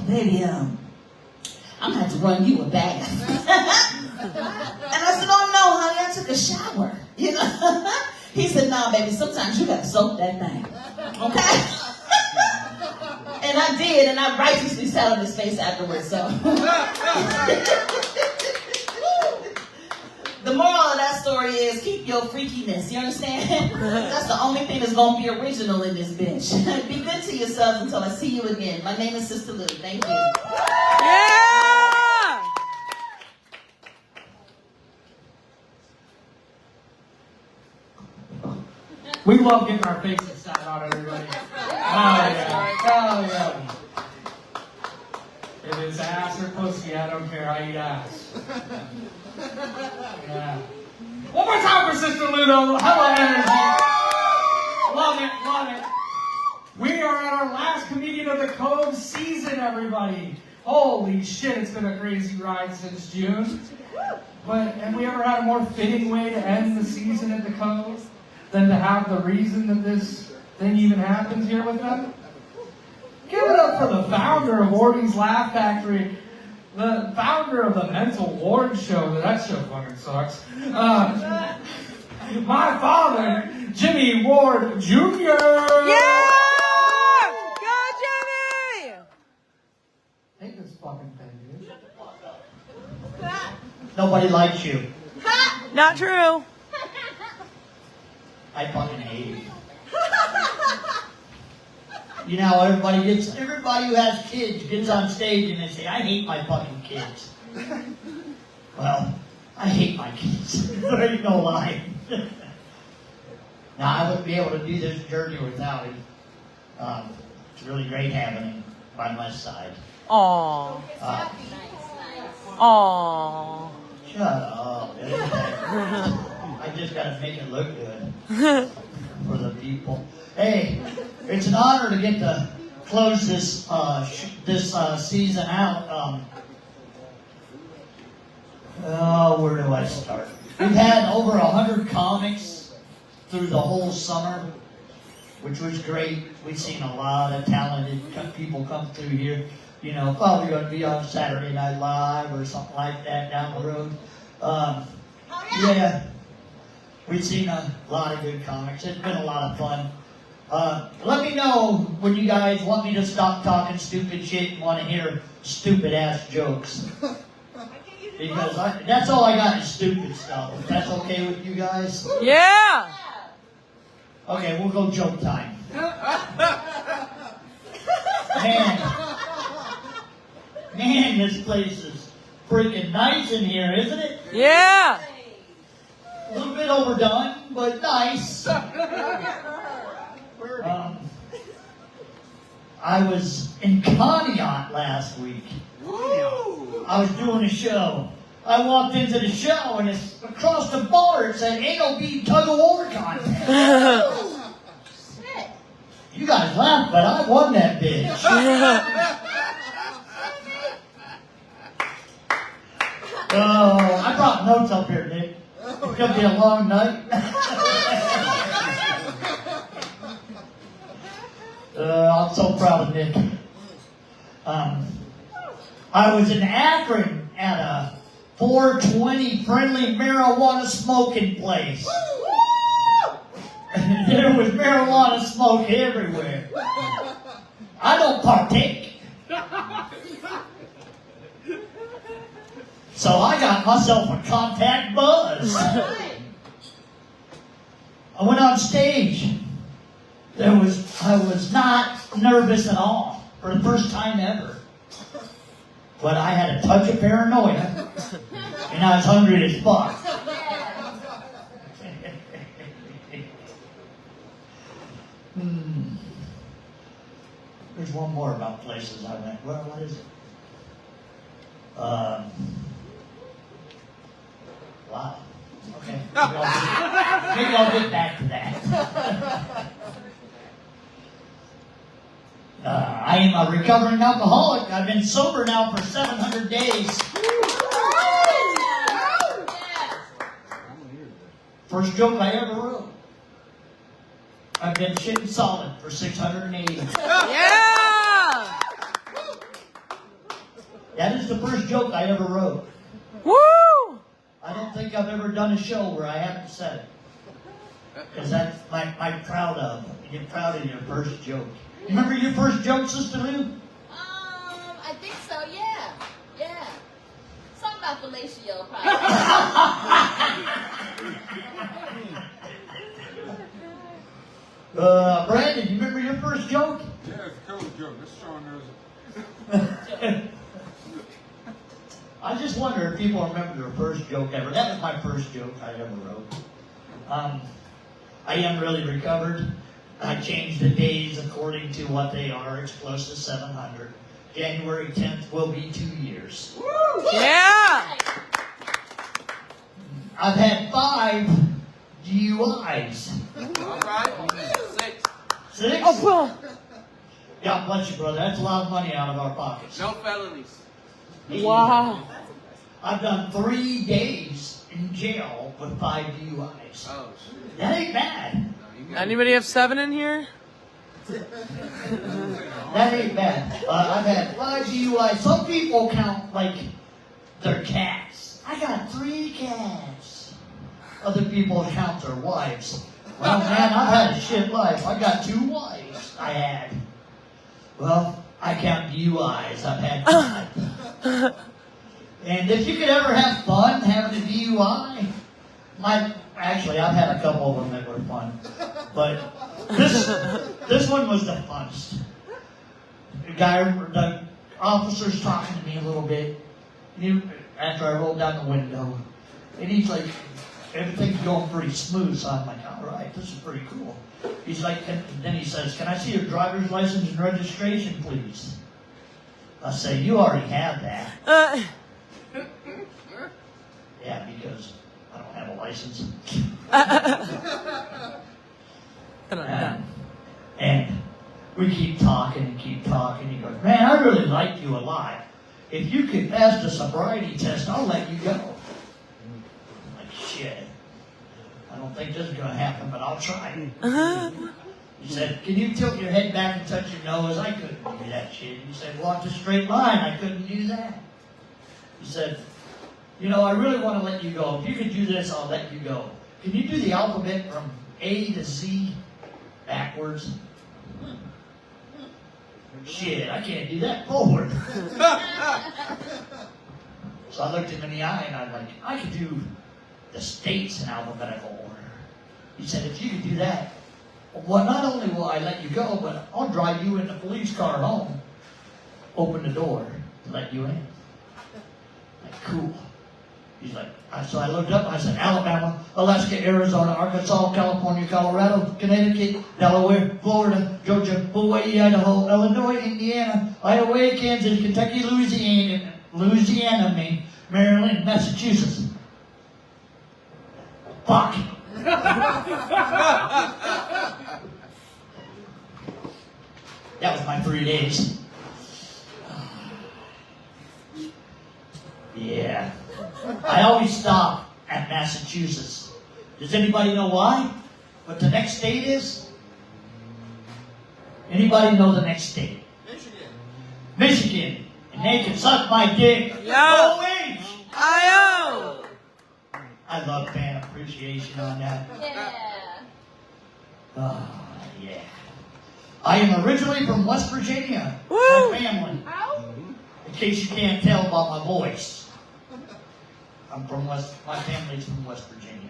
baby, I'm gonna have to run you a bath. And I said, oh no, honey, I took a shower. You know? He said, nah, baby, sometimes you gotta soak that thing. Okay? And I did, and I righteously sat on his face afterwards, so. The moral of that story is keep your freakiness, you understand? That's the only thing that's going to be original in this bitch. Be good to yourselves until I see you again. My name is Sister Lou. Thank you. Yeah! We love getting our faces sat on, everybody. Oh yeah. Oh yeah. If it's ass or pussy, I don't care. I eat ass. Yeah. One more time for Sister Ludo. Hella energy. Love it, love it. We are at our last Comedian of the Cove season, everybody. Holy shit, it's been a crazy ride since June. But have we ever had a more fitting way to end the season at the Cove than to have the reason that this thing even happens here with them? Give it up for the founder of Ordy's Laugh Factory, the founder of the Mental Ward Show. That show fucking sucks. My father, Jimmy Ward Jr. Yeah! Go, Jimmy! Take this fucking thing, dude. Nobody likes you. Not true. I fucking hate you. You know, everybody who has kids gets on stage and they say, I hate my fucking kids. Well, I hate my kids. There ain't no lie. Now, I wouldn't be able to do this journey without him. It's really great having him by my side. Aww. Nice. Aww. Shut up. I just gotta make it look good for the people. Hey, it's an honor to get to close this season out. Where do I start? We've had over 100 comics through the whole summer, which was great. We've seen a lot of talented people come through here. You know, probably going to be on Saturday Night Live or something like that down the road. Yeah, we've seen a lot of good comics. It's been a lot of fun. Let me know when you guys want me to stop talking stupid shit and want to hear stupid ass jokes. Because that's all I got is stupid stuff. If that's okay with you guys? Yeah! Okay, we'll go joke time. Man, this place is freaking nice in here, isn't it? Yeah! A little bit overdone, but nice. I was in Conneaut last week. I was doing a show. I walked into the show and it's across the bar it said AOB tug of war contest. You guys laughed, but I won that bitch. I brought notes up here, Nick. It's gonna be a long night. I'm so proud of Nick. I was in Akron at a 420 friendly marijuana smoking place. There was marijuana smoke everywhere. I don't partake. So I got myself a contact buzz. I went on stage. I was not nervous at all for the first time ever. But I had a touch of paranoia, and I was hungry as fuck. There's one more about places I went. Well, what is it? Wow. Okay. Maybe I'll get back to that. I am a recovering alcoholic. I've been sober now for 700 days. First joke I ever wrote. I've been shitting solid for 680. Yeah! That is the first joke I ever wrote. Woo! I don't think I've ever done a show where I haven't said it. Because that's my proud of. You get proud of your first joke. You remember your first joke, Sister Lou? I think so, yeah. Yeah. Something about fellatio, probably. Brandon, you remember your first joke? Yeah, it's a Cove joke. This Sean knows it. I just wonder if people remember their first joke ever. That was my first joke I ever wrote. I am really recovered. I changed the days according to what they are. It's close to 700. January 10th will be 2 years. Yeah. I've had 5 DUIs. All right. 6. 6? Oh, well. God bless you, brother. That's a lot of money out of our pockets. No felonies. Wow. I've done 3 days in jail with 5 DUIs. Oh, shit. That ain't bad. No, you got Anybody have 7 in here? That ain't bad. I've had 5 DUIs. Some people count like their cats. I got 3 cats. Other people count their wives. Well, man, I've had a shit life. I got 2 wives. I had. Well, I count DUIs. I've had 5. And if you could ever have fun having a DUI, actually, I've had a couple of them that were fun. But this one was the funnest. The officer's talking to me a little bit after I rolled down the window. And he's like, everything's going pretty smooth. So I'm like, all right, this is pretty cool. He's like, and then he says, can I see your driver's license and registration, please? I say, you already have that. Yeah, because I don't have a license. And we keep talking and keep talking. He goes, man, I really like you a lot. If you can pass the sobriety test, I'll let you go. I'm like, shit. I don't think this is going to happen, but I'll try. He said, can you tilt your head back and touch your nose? I couldn't do that shit. He said, walk a straight line. I couldn't do that. He said, you know, I really want to let you go. If you can do this, I'll let you go. Can you do the alphabet from A to Z backwards? Shit, I can't do that forward. So I looked him in the eye and I'm like, I could do the states in alphabetical order. He said, if you could do that, well, not only will I let you go, but I'll drive you in the police car home, open the door, and let you in. Like, cool. He's like, so I looked up and I said, Alabama, Alaska, Arizona, Arkansas, California, Colorado, Connecticut, Delaware, Florida, Georgia, Hawaii, Idaho, Illinois, Indiana, Iowa, Kansas, Kentucky, Louisiana, Maine, Maryland, Massachusetts. Fuck. That was my 3 days. Yeah. I always stop at Massachusetts. Does anybody know why? What the next state is? Anybody know the next state? Michigan. Michigan. And they can suck my dick. Yeah. OH. I-O. I love fan appreciation on that. Yeah. Oh, yeah. I am originally from West Virginia. Woo. My family. Ow. In case you can't tell by my voice. My family's from West Virginia.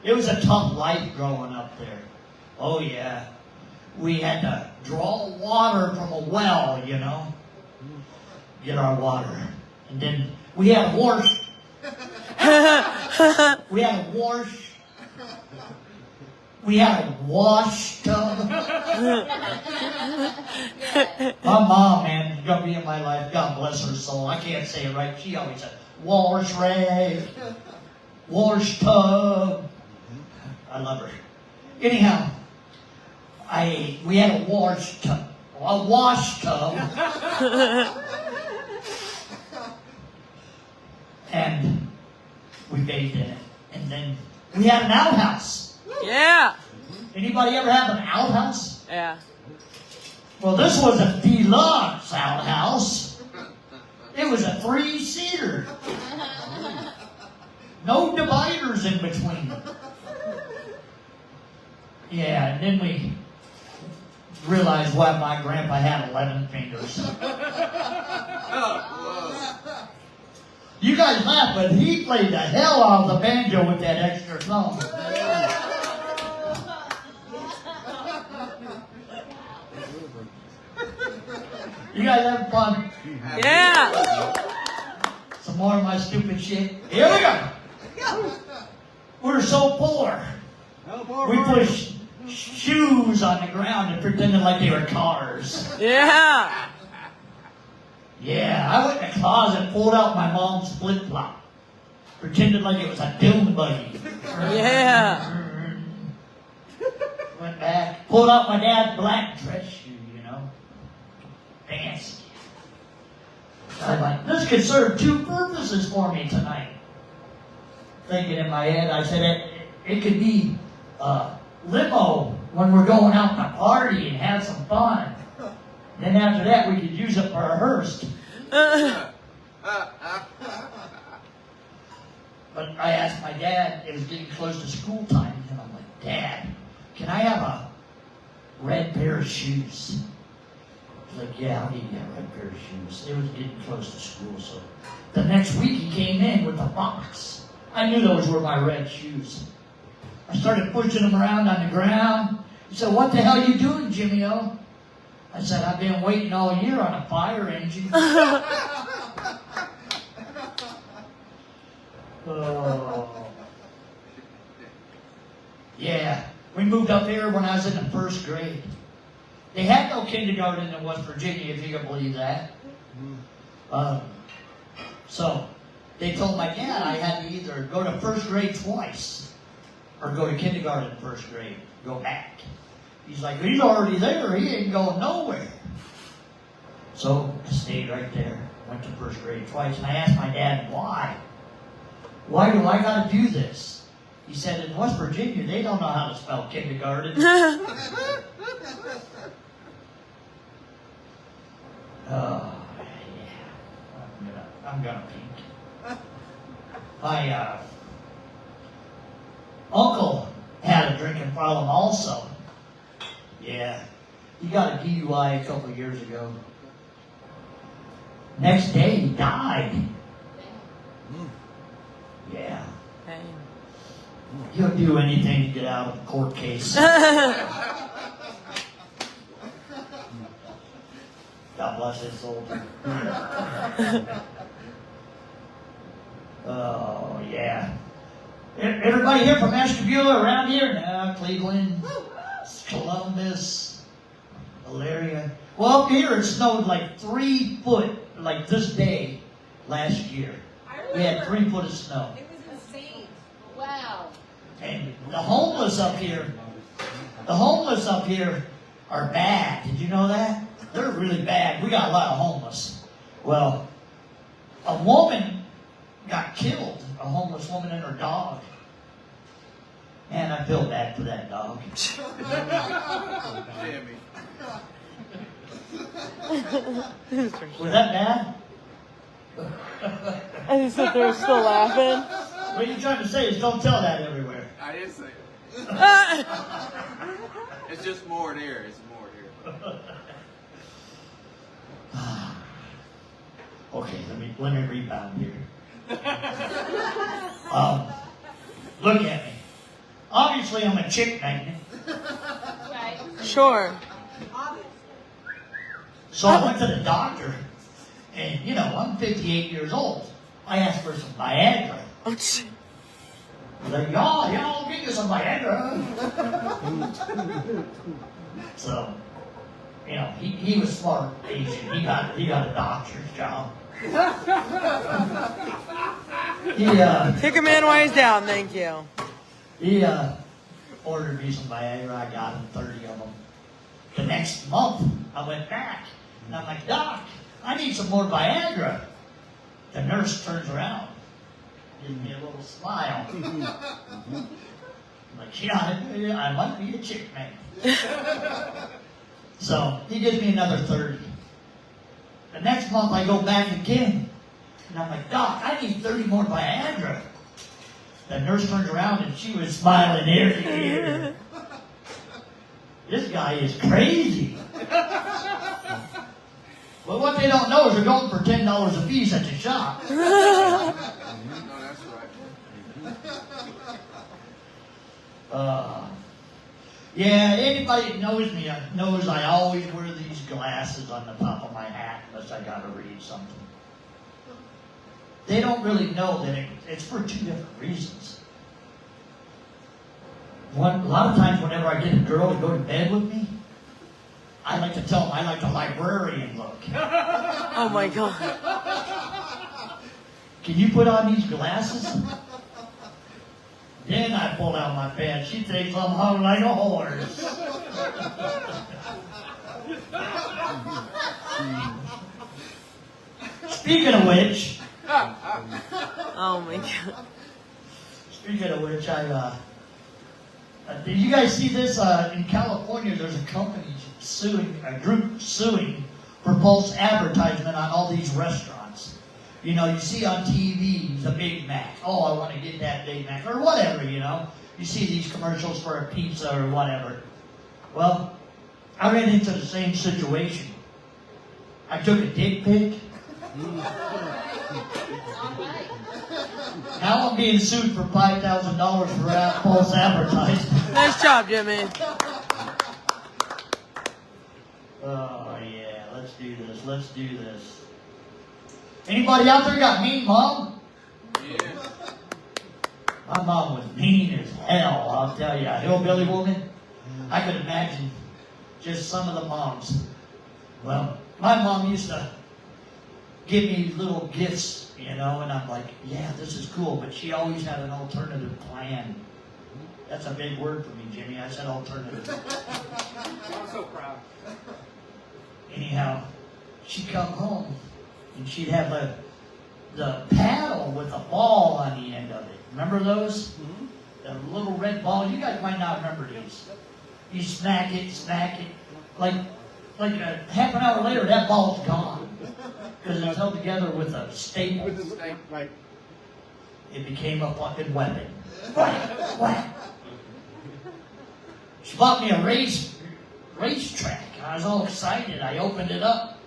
It was a tough life growing up there. Oh yeah. We had to draw water from a well, you know. Get our water. And then we had a wash. We had a wash. We had a wash tub. My mom, man, is gonna be in my life. God bless her soul. I can't say it right. She always said, wash rag, wash tub. I love her. Anyhow, we had a wash tub. And we bathed in it. And then we had an outhouse. Yeah. Anybody ever have an outhouse? Yeah. Well, this was a deluxe outhouse. It was a 3-seater. No dividers in between. Yeah, and then we realized why my grandpa had 11 fingers. You guys laugh, but he played the hell out of the banjo with that extra thumb. You guys having fun? Yeah. Some more of my stupid shit. Here we go. We're so poor. We pushed shoes on the ground and pretended like they were cars. Yeah. Yeah, I went in the closet, pulled out my mom's flip-flop, pretended like it was a dune buggy. Yeah. Went back, pulled out my dad's black dress shoe, you know. Fancy. I was like, this could serve two purposes for me tonight. Thinking in my head, I said, it could be limo when we're going out to party and have some fun. Then after that, we could use it for a hearse. But I asked my dad, it was getting close to school time, and I'm like, Dad, can I have a red pair of shoes? He's like, yeah, I'll give you a red pair of shoes. It was getting close to school, so the next week he came in with a box. I knew those were my red shoes. I started pushing them around on the ground. He said, what the hell are you doing, Jimmy O? I said, I've been waiting all year on a fire engine. Oh. Yeah, we moved up here when I was in the first grade. They had no kindergarten in West Virginia, if you can believe that. So they told my dad I had to either go to first grade twice or go to kindergarten first grade, go back. He's like, he's already there, he ain't going nowhere. So I stayed right there, went to first grade twice, and I asked my dad, why? Why do I got to do this? He said, in West Virginia, they don't know how to spell kindergarten. Oh, yeah. I'm gonna peek. My uncle had a drinking problem also. Yeah. He got a DUI a couple of years ago. Next day, he died. Yeah. He'll do anything to get out of a court case. God bless his soul. Oh, yeah. Everybody here from Ashtabula around here? No, Cleveland, Columbus, Elyria. Well, up here it snowed like 3 foot, like this day last year. We had 3 foot of snow. It was insane. Wow. And the homeless up here are bad. Did you know that? They're really bad. We got a lot of homeless. Well, a woman got killed, a homeless woman and her dog. Man, I feel bad for that dog. Was that bad? I just sit there still laughing. What you're trying to say is don't tell that everywhere. I didn't say it. It's just more there. It's more there. Okay, let me rebound here. Look at me. Obviously, I'm a chick magnet. Right. Sure. So I went to the doctor, and you know, I'm 58 years old. I asked for some Viagra. Oh, shit. Like, y'all, get you some Viagra. So, you know, he was smart, Asian. He got a doctor's job. Kick a man while he's down, thank you. He ordered me some Viagra. I got him 30 of them. The next month, I went back, and I'm like, Doc, I need some more Viagra. The nurse turns around, gives me a little smile. I'm like, yeah, I might be a chick, man. So he gives me another 30. The next month, I go back again, and I'm like, Doc, I need 30 more Viagra. The nurse turns around, and she was smiling ear to ear. This guy is crazy. But what they don't know is they're going for $10 a piece at the shop. No, that's right. Yeah, anybody that knows me knows I always wear these glasses on the top of my hat unless I gotta read something. They don't really know that it's for two different reasons. a lot of times whenever I get a girl to go to bed with me, I like to tell them I like the librarian look. Oh my God. Can you put on these glasses? Then I pull out my pants. She thinks I'm hung like a horse. Speaking of which, Oh my God. Did you guys see this? In California, there's a company a group suing for false advertisement on all these restaurants. You know, you see on TV the Big Mac. Oh, I want to get that Big Mac, or whatever, you know. You see these commercials for a pizza or whatever. Well, I ran into the same situation. I took a dick pic. Now I'm being sued for $5,000 for that false advertising. Nice job, Jimmy. Oh yeah, let's do this. Anybody out there got mean mom? Yeah. My mom was mean as hell, I'll tell you. A hillbilly woman. I could imagine just some of the moms. Well, my mom used to give me little gifts, you know, and I'm like, yeah, this is cool, but she always had an alternative plan. That's a big word for me, Jimmy. I said alternative. I'm so proud. Anyhow, she'd come home and she'd have the paddle with a ball on the end of it. Remember those? The little red ball. You guys might not remember these. You smack it. Like a half an hour later, that ball's gone. Because it was held together with a staple. With the snake, right? It became a fucking weapon. Whack, whack. She bought me a racetrack. I was all excited. I opened it up,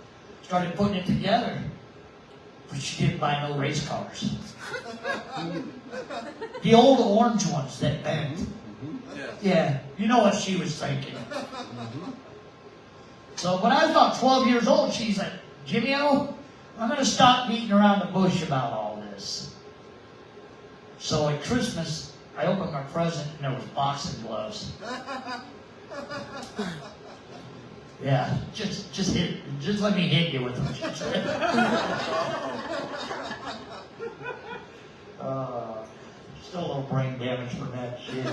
started putting it together. But she didn't buy no race cars. The old orange ones that bent. Yeah, you know what she was thinking. So when I was about 12 years old, she said, Jimmy-O, I'm going to stop beating around the bush about all this. So at Christmas, I opened my present and there was boxing gloves. Yeah, just let me hit you with them. Still a little brain damage from that shit.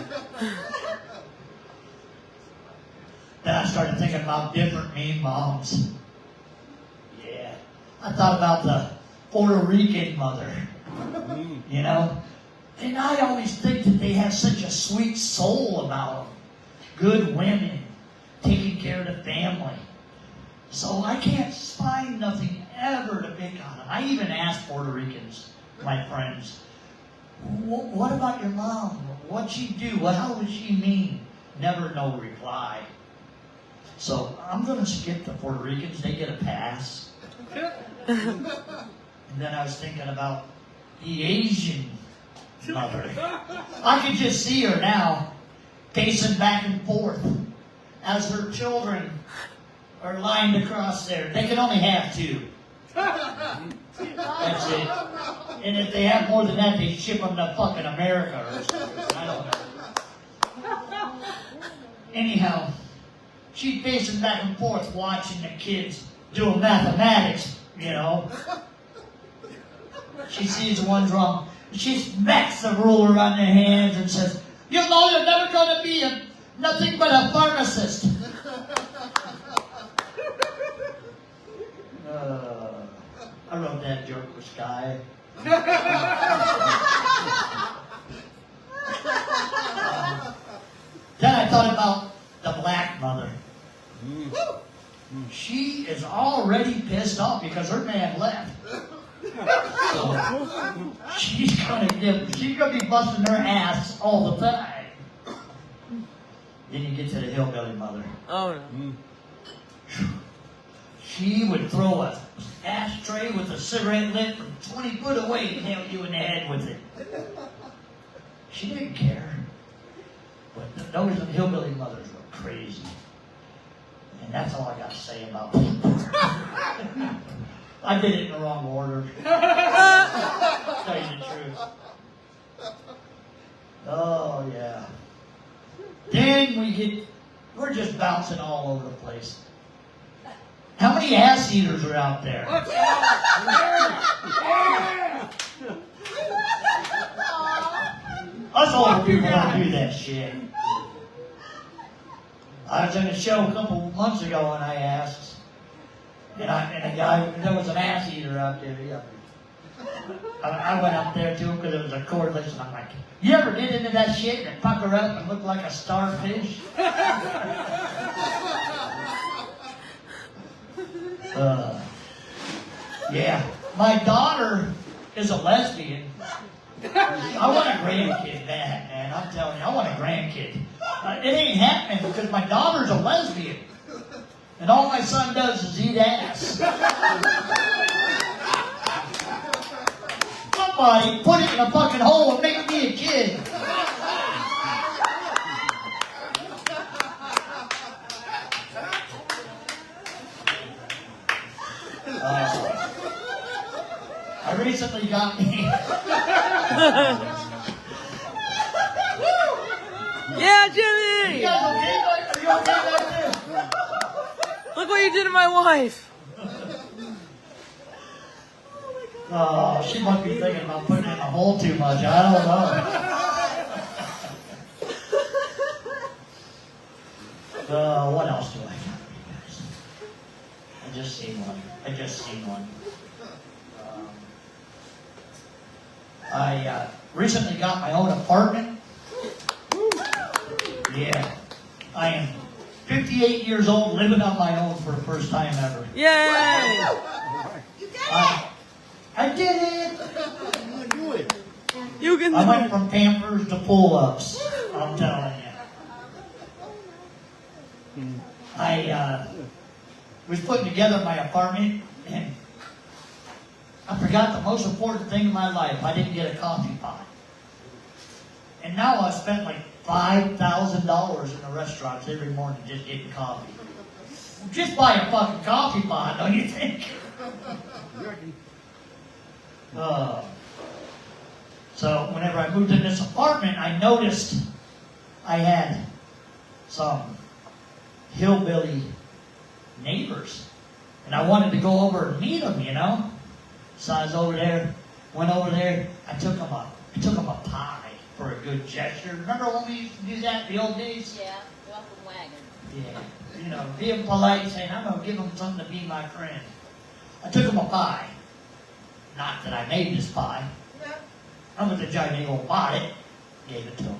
Then I started thinking about different mean moms. Yeah, I thought about the Puerto Rican mother. You know, and I always think that they have such a sweet soul about them. Good women, taking care of the family. So I can't find nothing ever to pick on them. I even asked Puerto Ricans, my friends, what about your mom? What'd she do? How was she mean? Never no reply. So I'm going to skip the Puerto Ricans. They get a pass. And then I was thinking about the Asian mother. I can just see her now, pacing back and forth as her children are lined across there. They can only have two. That's it. And if they have more than that, they ship them to fucking America or something. I don't know. Anyhow, she's pacing back and forth watching the kids doing mathematics, you know. She sees one wrong. She smacks the ruler on their hands and says, you know you're never going to be nothing but a pharmacist. I wrote that joke with Sky. Then I thought about the black mother. She is already pissed off because her man left. So she's gonna be busting her ass all the time. Then you get to the hillbilly mother. Oh no. She would throw a ashtray with a cigarette lit from 20 foot away and nail you in the head with it. She didn't care. But those hillbilly mothers were crazy. And that's all I got to say about them. I did it in the wrong order. Tell you the truth. Oh, yeah. Then we're just bouncing all over the place. How many ass eaters are out there? Us older people don't do that shit. I was in a show a couple months ago and I asked, and a guy, there was an ass eater out there. I went up there to him because it was a correlation. I'm like, you ever get into that shit and pucker up and look like a starfish? Yeah. My daughter is a lesbian. I want a grandkid bad, man. I'm telling you, I want a grandkid. It ain't happening because my daughter's a lesbian. And all my son does is eat ass. Somebody put it in a fucking hole and make me a kid. I recently got me. Yeah, Jimmy! You guys okay? Are you okay back there? Look what you did to my wife. Oh, she must be thinking about putting it in a hole too much. I don't know. What else do I got for you guys? I just seen one. I recently got my own apartment. Yeah. I am 58 years old, living on my own for the first time ever. Yay! I did it! You can I do went it. from Pampers to pull-ups. I'm telling you. I was putting together my apartment, and I forgot the most important thing in my life. I didn't get a coffee pot. And now I spent like $5,000 in the restaurants every morning just getting coffee. Just buy a fucking coffee pot, don't you think? So whenever I moved in this apartment, I noticed I had some hillbilly neighbors. And I wanted to go over and meet them, you know? So I was went over there, I took them a pie for a good gesture. Remember when we used to do that in the old days? Yeah, welcome wagon. Yeah, you know, being polite, saying, I'm going to give them something to be my friend. I took them a pie. Not that I made this pie. I went to Johnny Old bought it, gave it to them.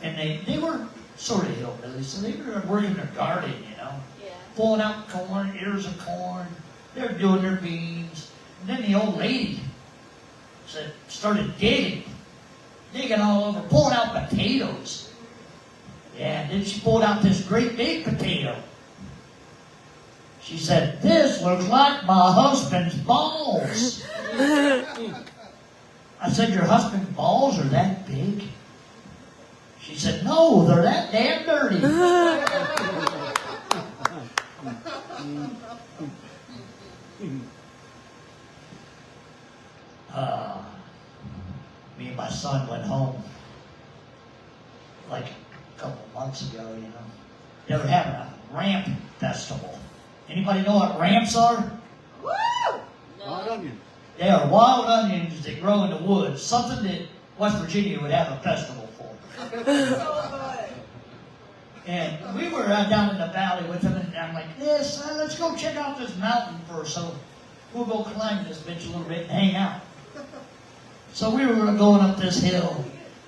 And they were sort of hillbillies, so they were working their garden, you know. Yeah. Pulling out corn, ears of corn. They were doing their beans. And then the old lady started digging all over, pulling out potatoes. Yeah, and then she pulled out this great big potato. She said, this looks like my husband's balls. I said, your husband's balls are that big? She said, no, they're that damn dirty. Me and my son went home like a couple months ago, you know. They were having a ramp festival. Anybody know what ramps are? Woo! Wild onion. They are wild onions that grow in the woods. Something that West Virginia would have a festival for. And we were down in the valley with them, and I'm like, let's go check out this mountain first. So we'll go climb this bitch a little bit and hang out. So we were going up this hill,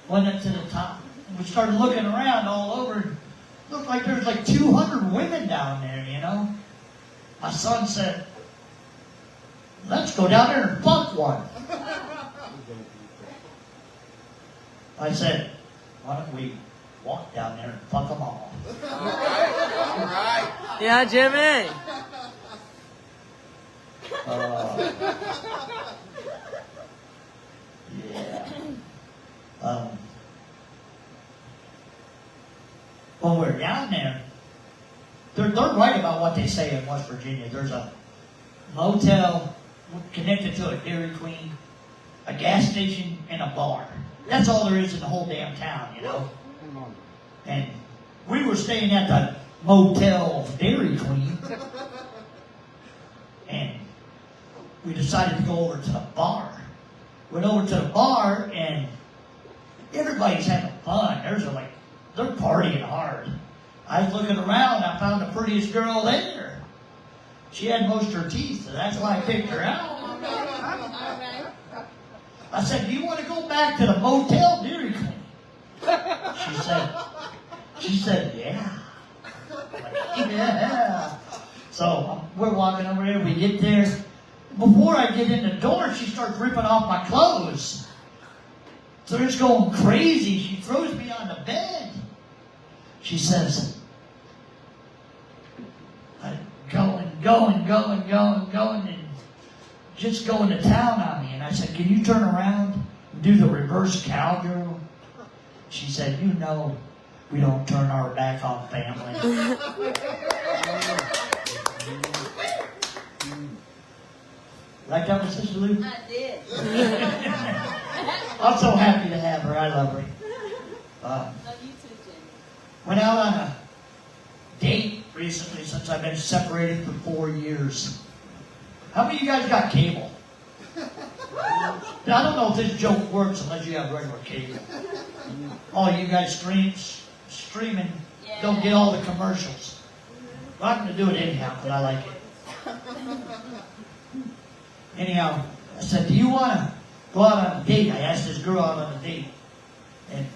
went up to the top, and we started looking around all over. Looked like there's like 200 women down there, you know. My son said, let's go down there and fuck one. I said, why don't we walk down there and fuck them all? All right. Yeah, Jimmy. Yeah. When we're down there, they're right about what they say in West Virginia. There's a motel connected to a Dairy Queen, a gas station, and a bar. That's all there is in the whole damn town, you know. And we were staying at the Motel Dairy Queen. And we decided to go over to the bar. Went over to the bar and everybody's having fun. They're partying hard. I was looking around, I found the prettiest girl there. She had most of her teeth, so that's why I picked her out. All right. I said, do you want to go back to the Motel Dairy Queen? She said, yeah. I'm like, yeah. So we're walking over there, we get there. Before I get in the door, she starts ripping off my clothes. So they're just going crazy. She throws me on the bed. She says, going, and just going to town on me. And I said, can you turn around and do the reverse cowgirl? She said, you know we don't turn our back on family. Like that with Sister Lou? I did. I'm so happy to have her. I love her. No, you too, Jenny. Went out on a date recently since I've been separated for 4 years. How many of you guys got cable? I don't know if this joke works unless you have regular cable. All you guys streaming don't get all the commercials. Well, I'm going to do it anyhow, but I like it. Anyhow, I said, do you want to go out on a date? I asked this girl out on a date. And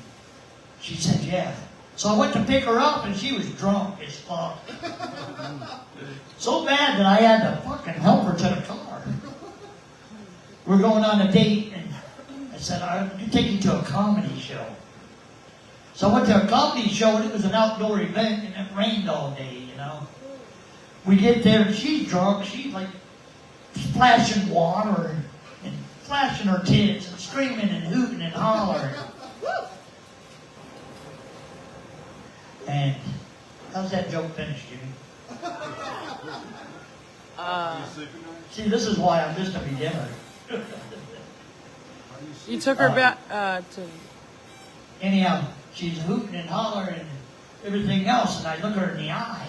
she said, yeah. So I went to pick her up, and she was drunk as fuck. So bad that I had to fucking help her to the car. We're going on a date, and I said, I'll take you to a comedy show. So I went to a comedy show, and it was an outdoor event, and it rained all day, you know. We get there, and she's drunk. She's like splashing water and flashing her tits and screaming and hooting and hollering. And how's that joke finished, Jimmy? See, this is why I'm just a beginner. You took her back to... Anyhow, she's hooting and hollering and everything else, and I look her in the eye.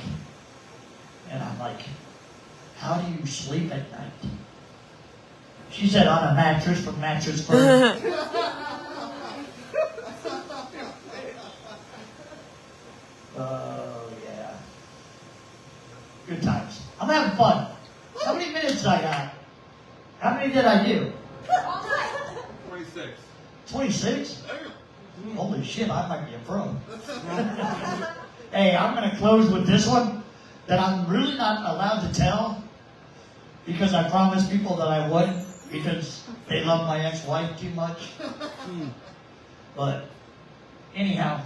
And I'm like, how do you sleep at night? She said, on a mattress from Mattress Firm. Oh, yeah. Good times. I'm having fun. How many minutes I got? How many did I do? 26. 26? Holy shit, I might be a pro. Hey, I'm going to close with this one that I'm really not allowed to tell because I promised people that I wouldn't because they love my ex-wife too much. But anyhow,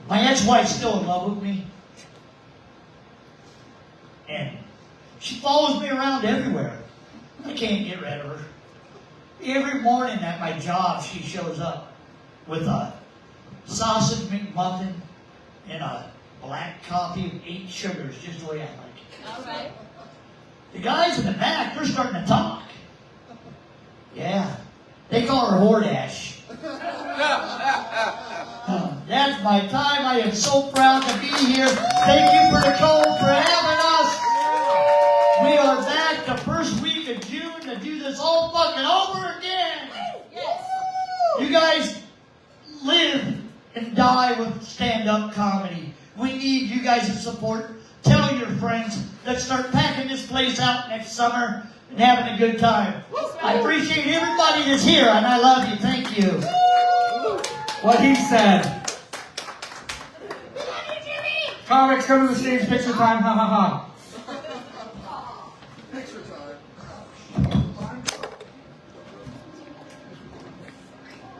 my ex-wife's still in love with me. And she follows me around everywhere. I can't get rid of her. Every morning at my job, she shows up with a sausage McMuffin and a black coffee with 8 sugars, just the way I like it. All right. The guys in the back, they're starting to talk. Yeah. They call her Hordash. That's my time. I am so proud to be here. Thank you for the Cove for having us. We are back the first week of June to do this all fucking over again. Yes. You guys live and die with stand-up comedy. We need you guys' support. Tell your friends. Let's start packing this place out next summer and having a good time. I appreciate everybody that's here, and I love you. Thank you. What he said. Comics, come to the stage, picture time, ha ha ha.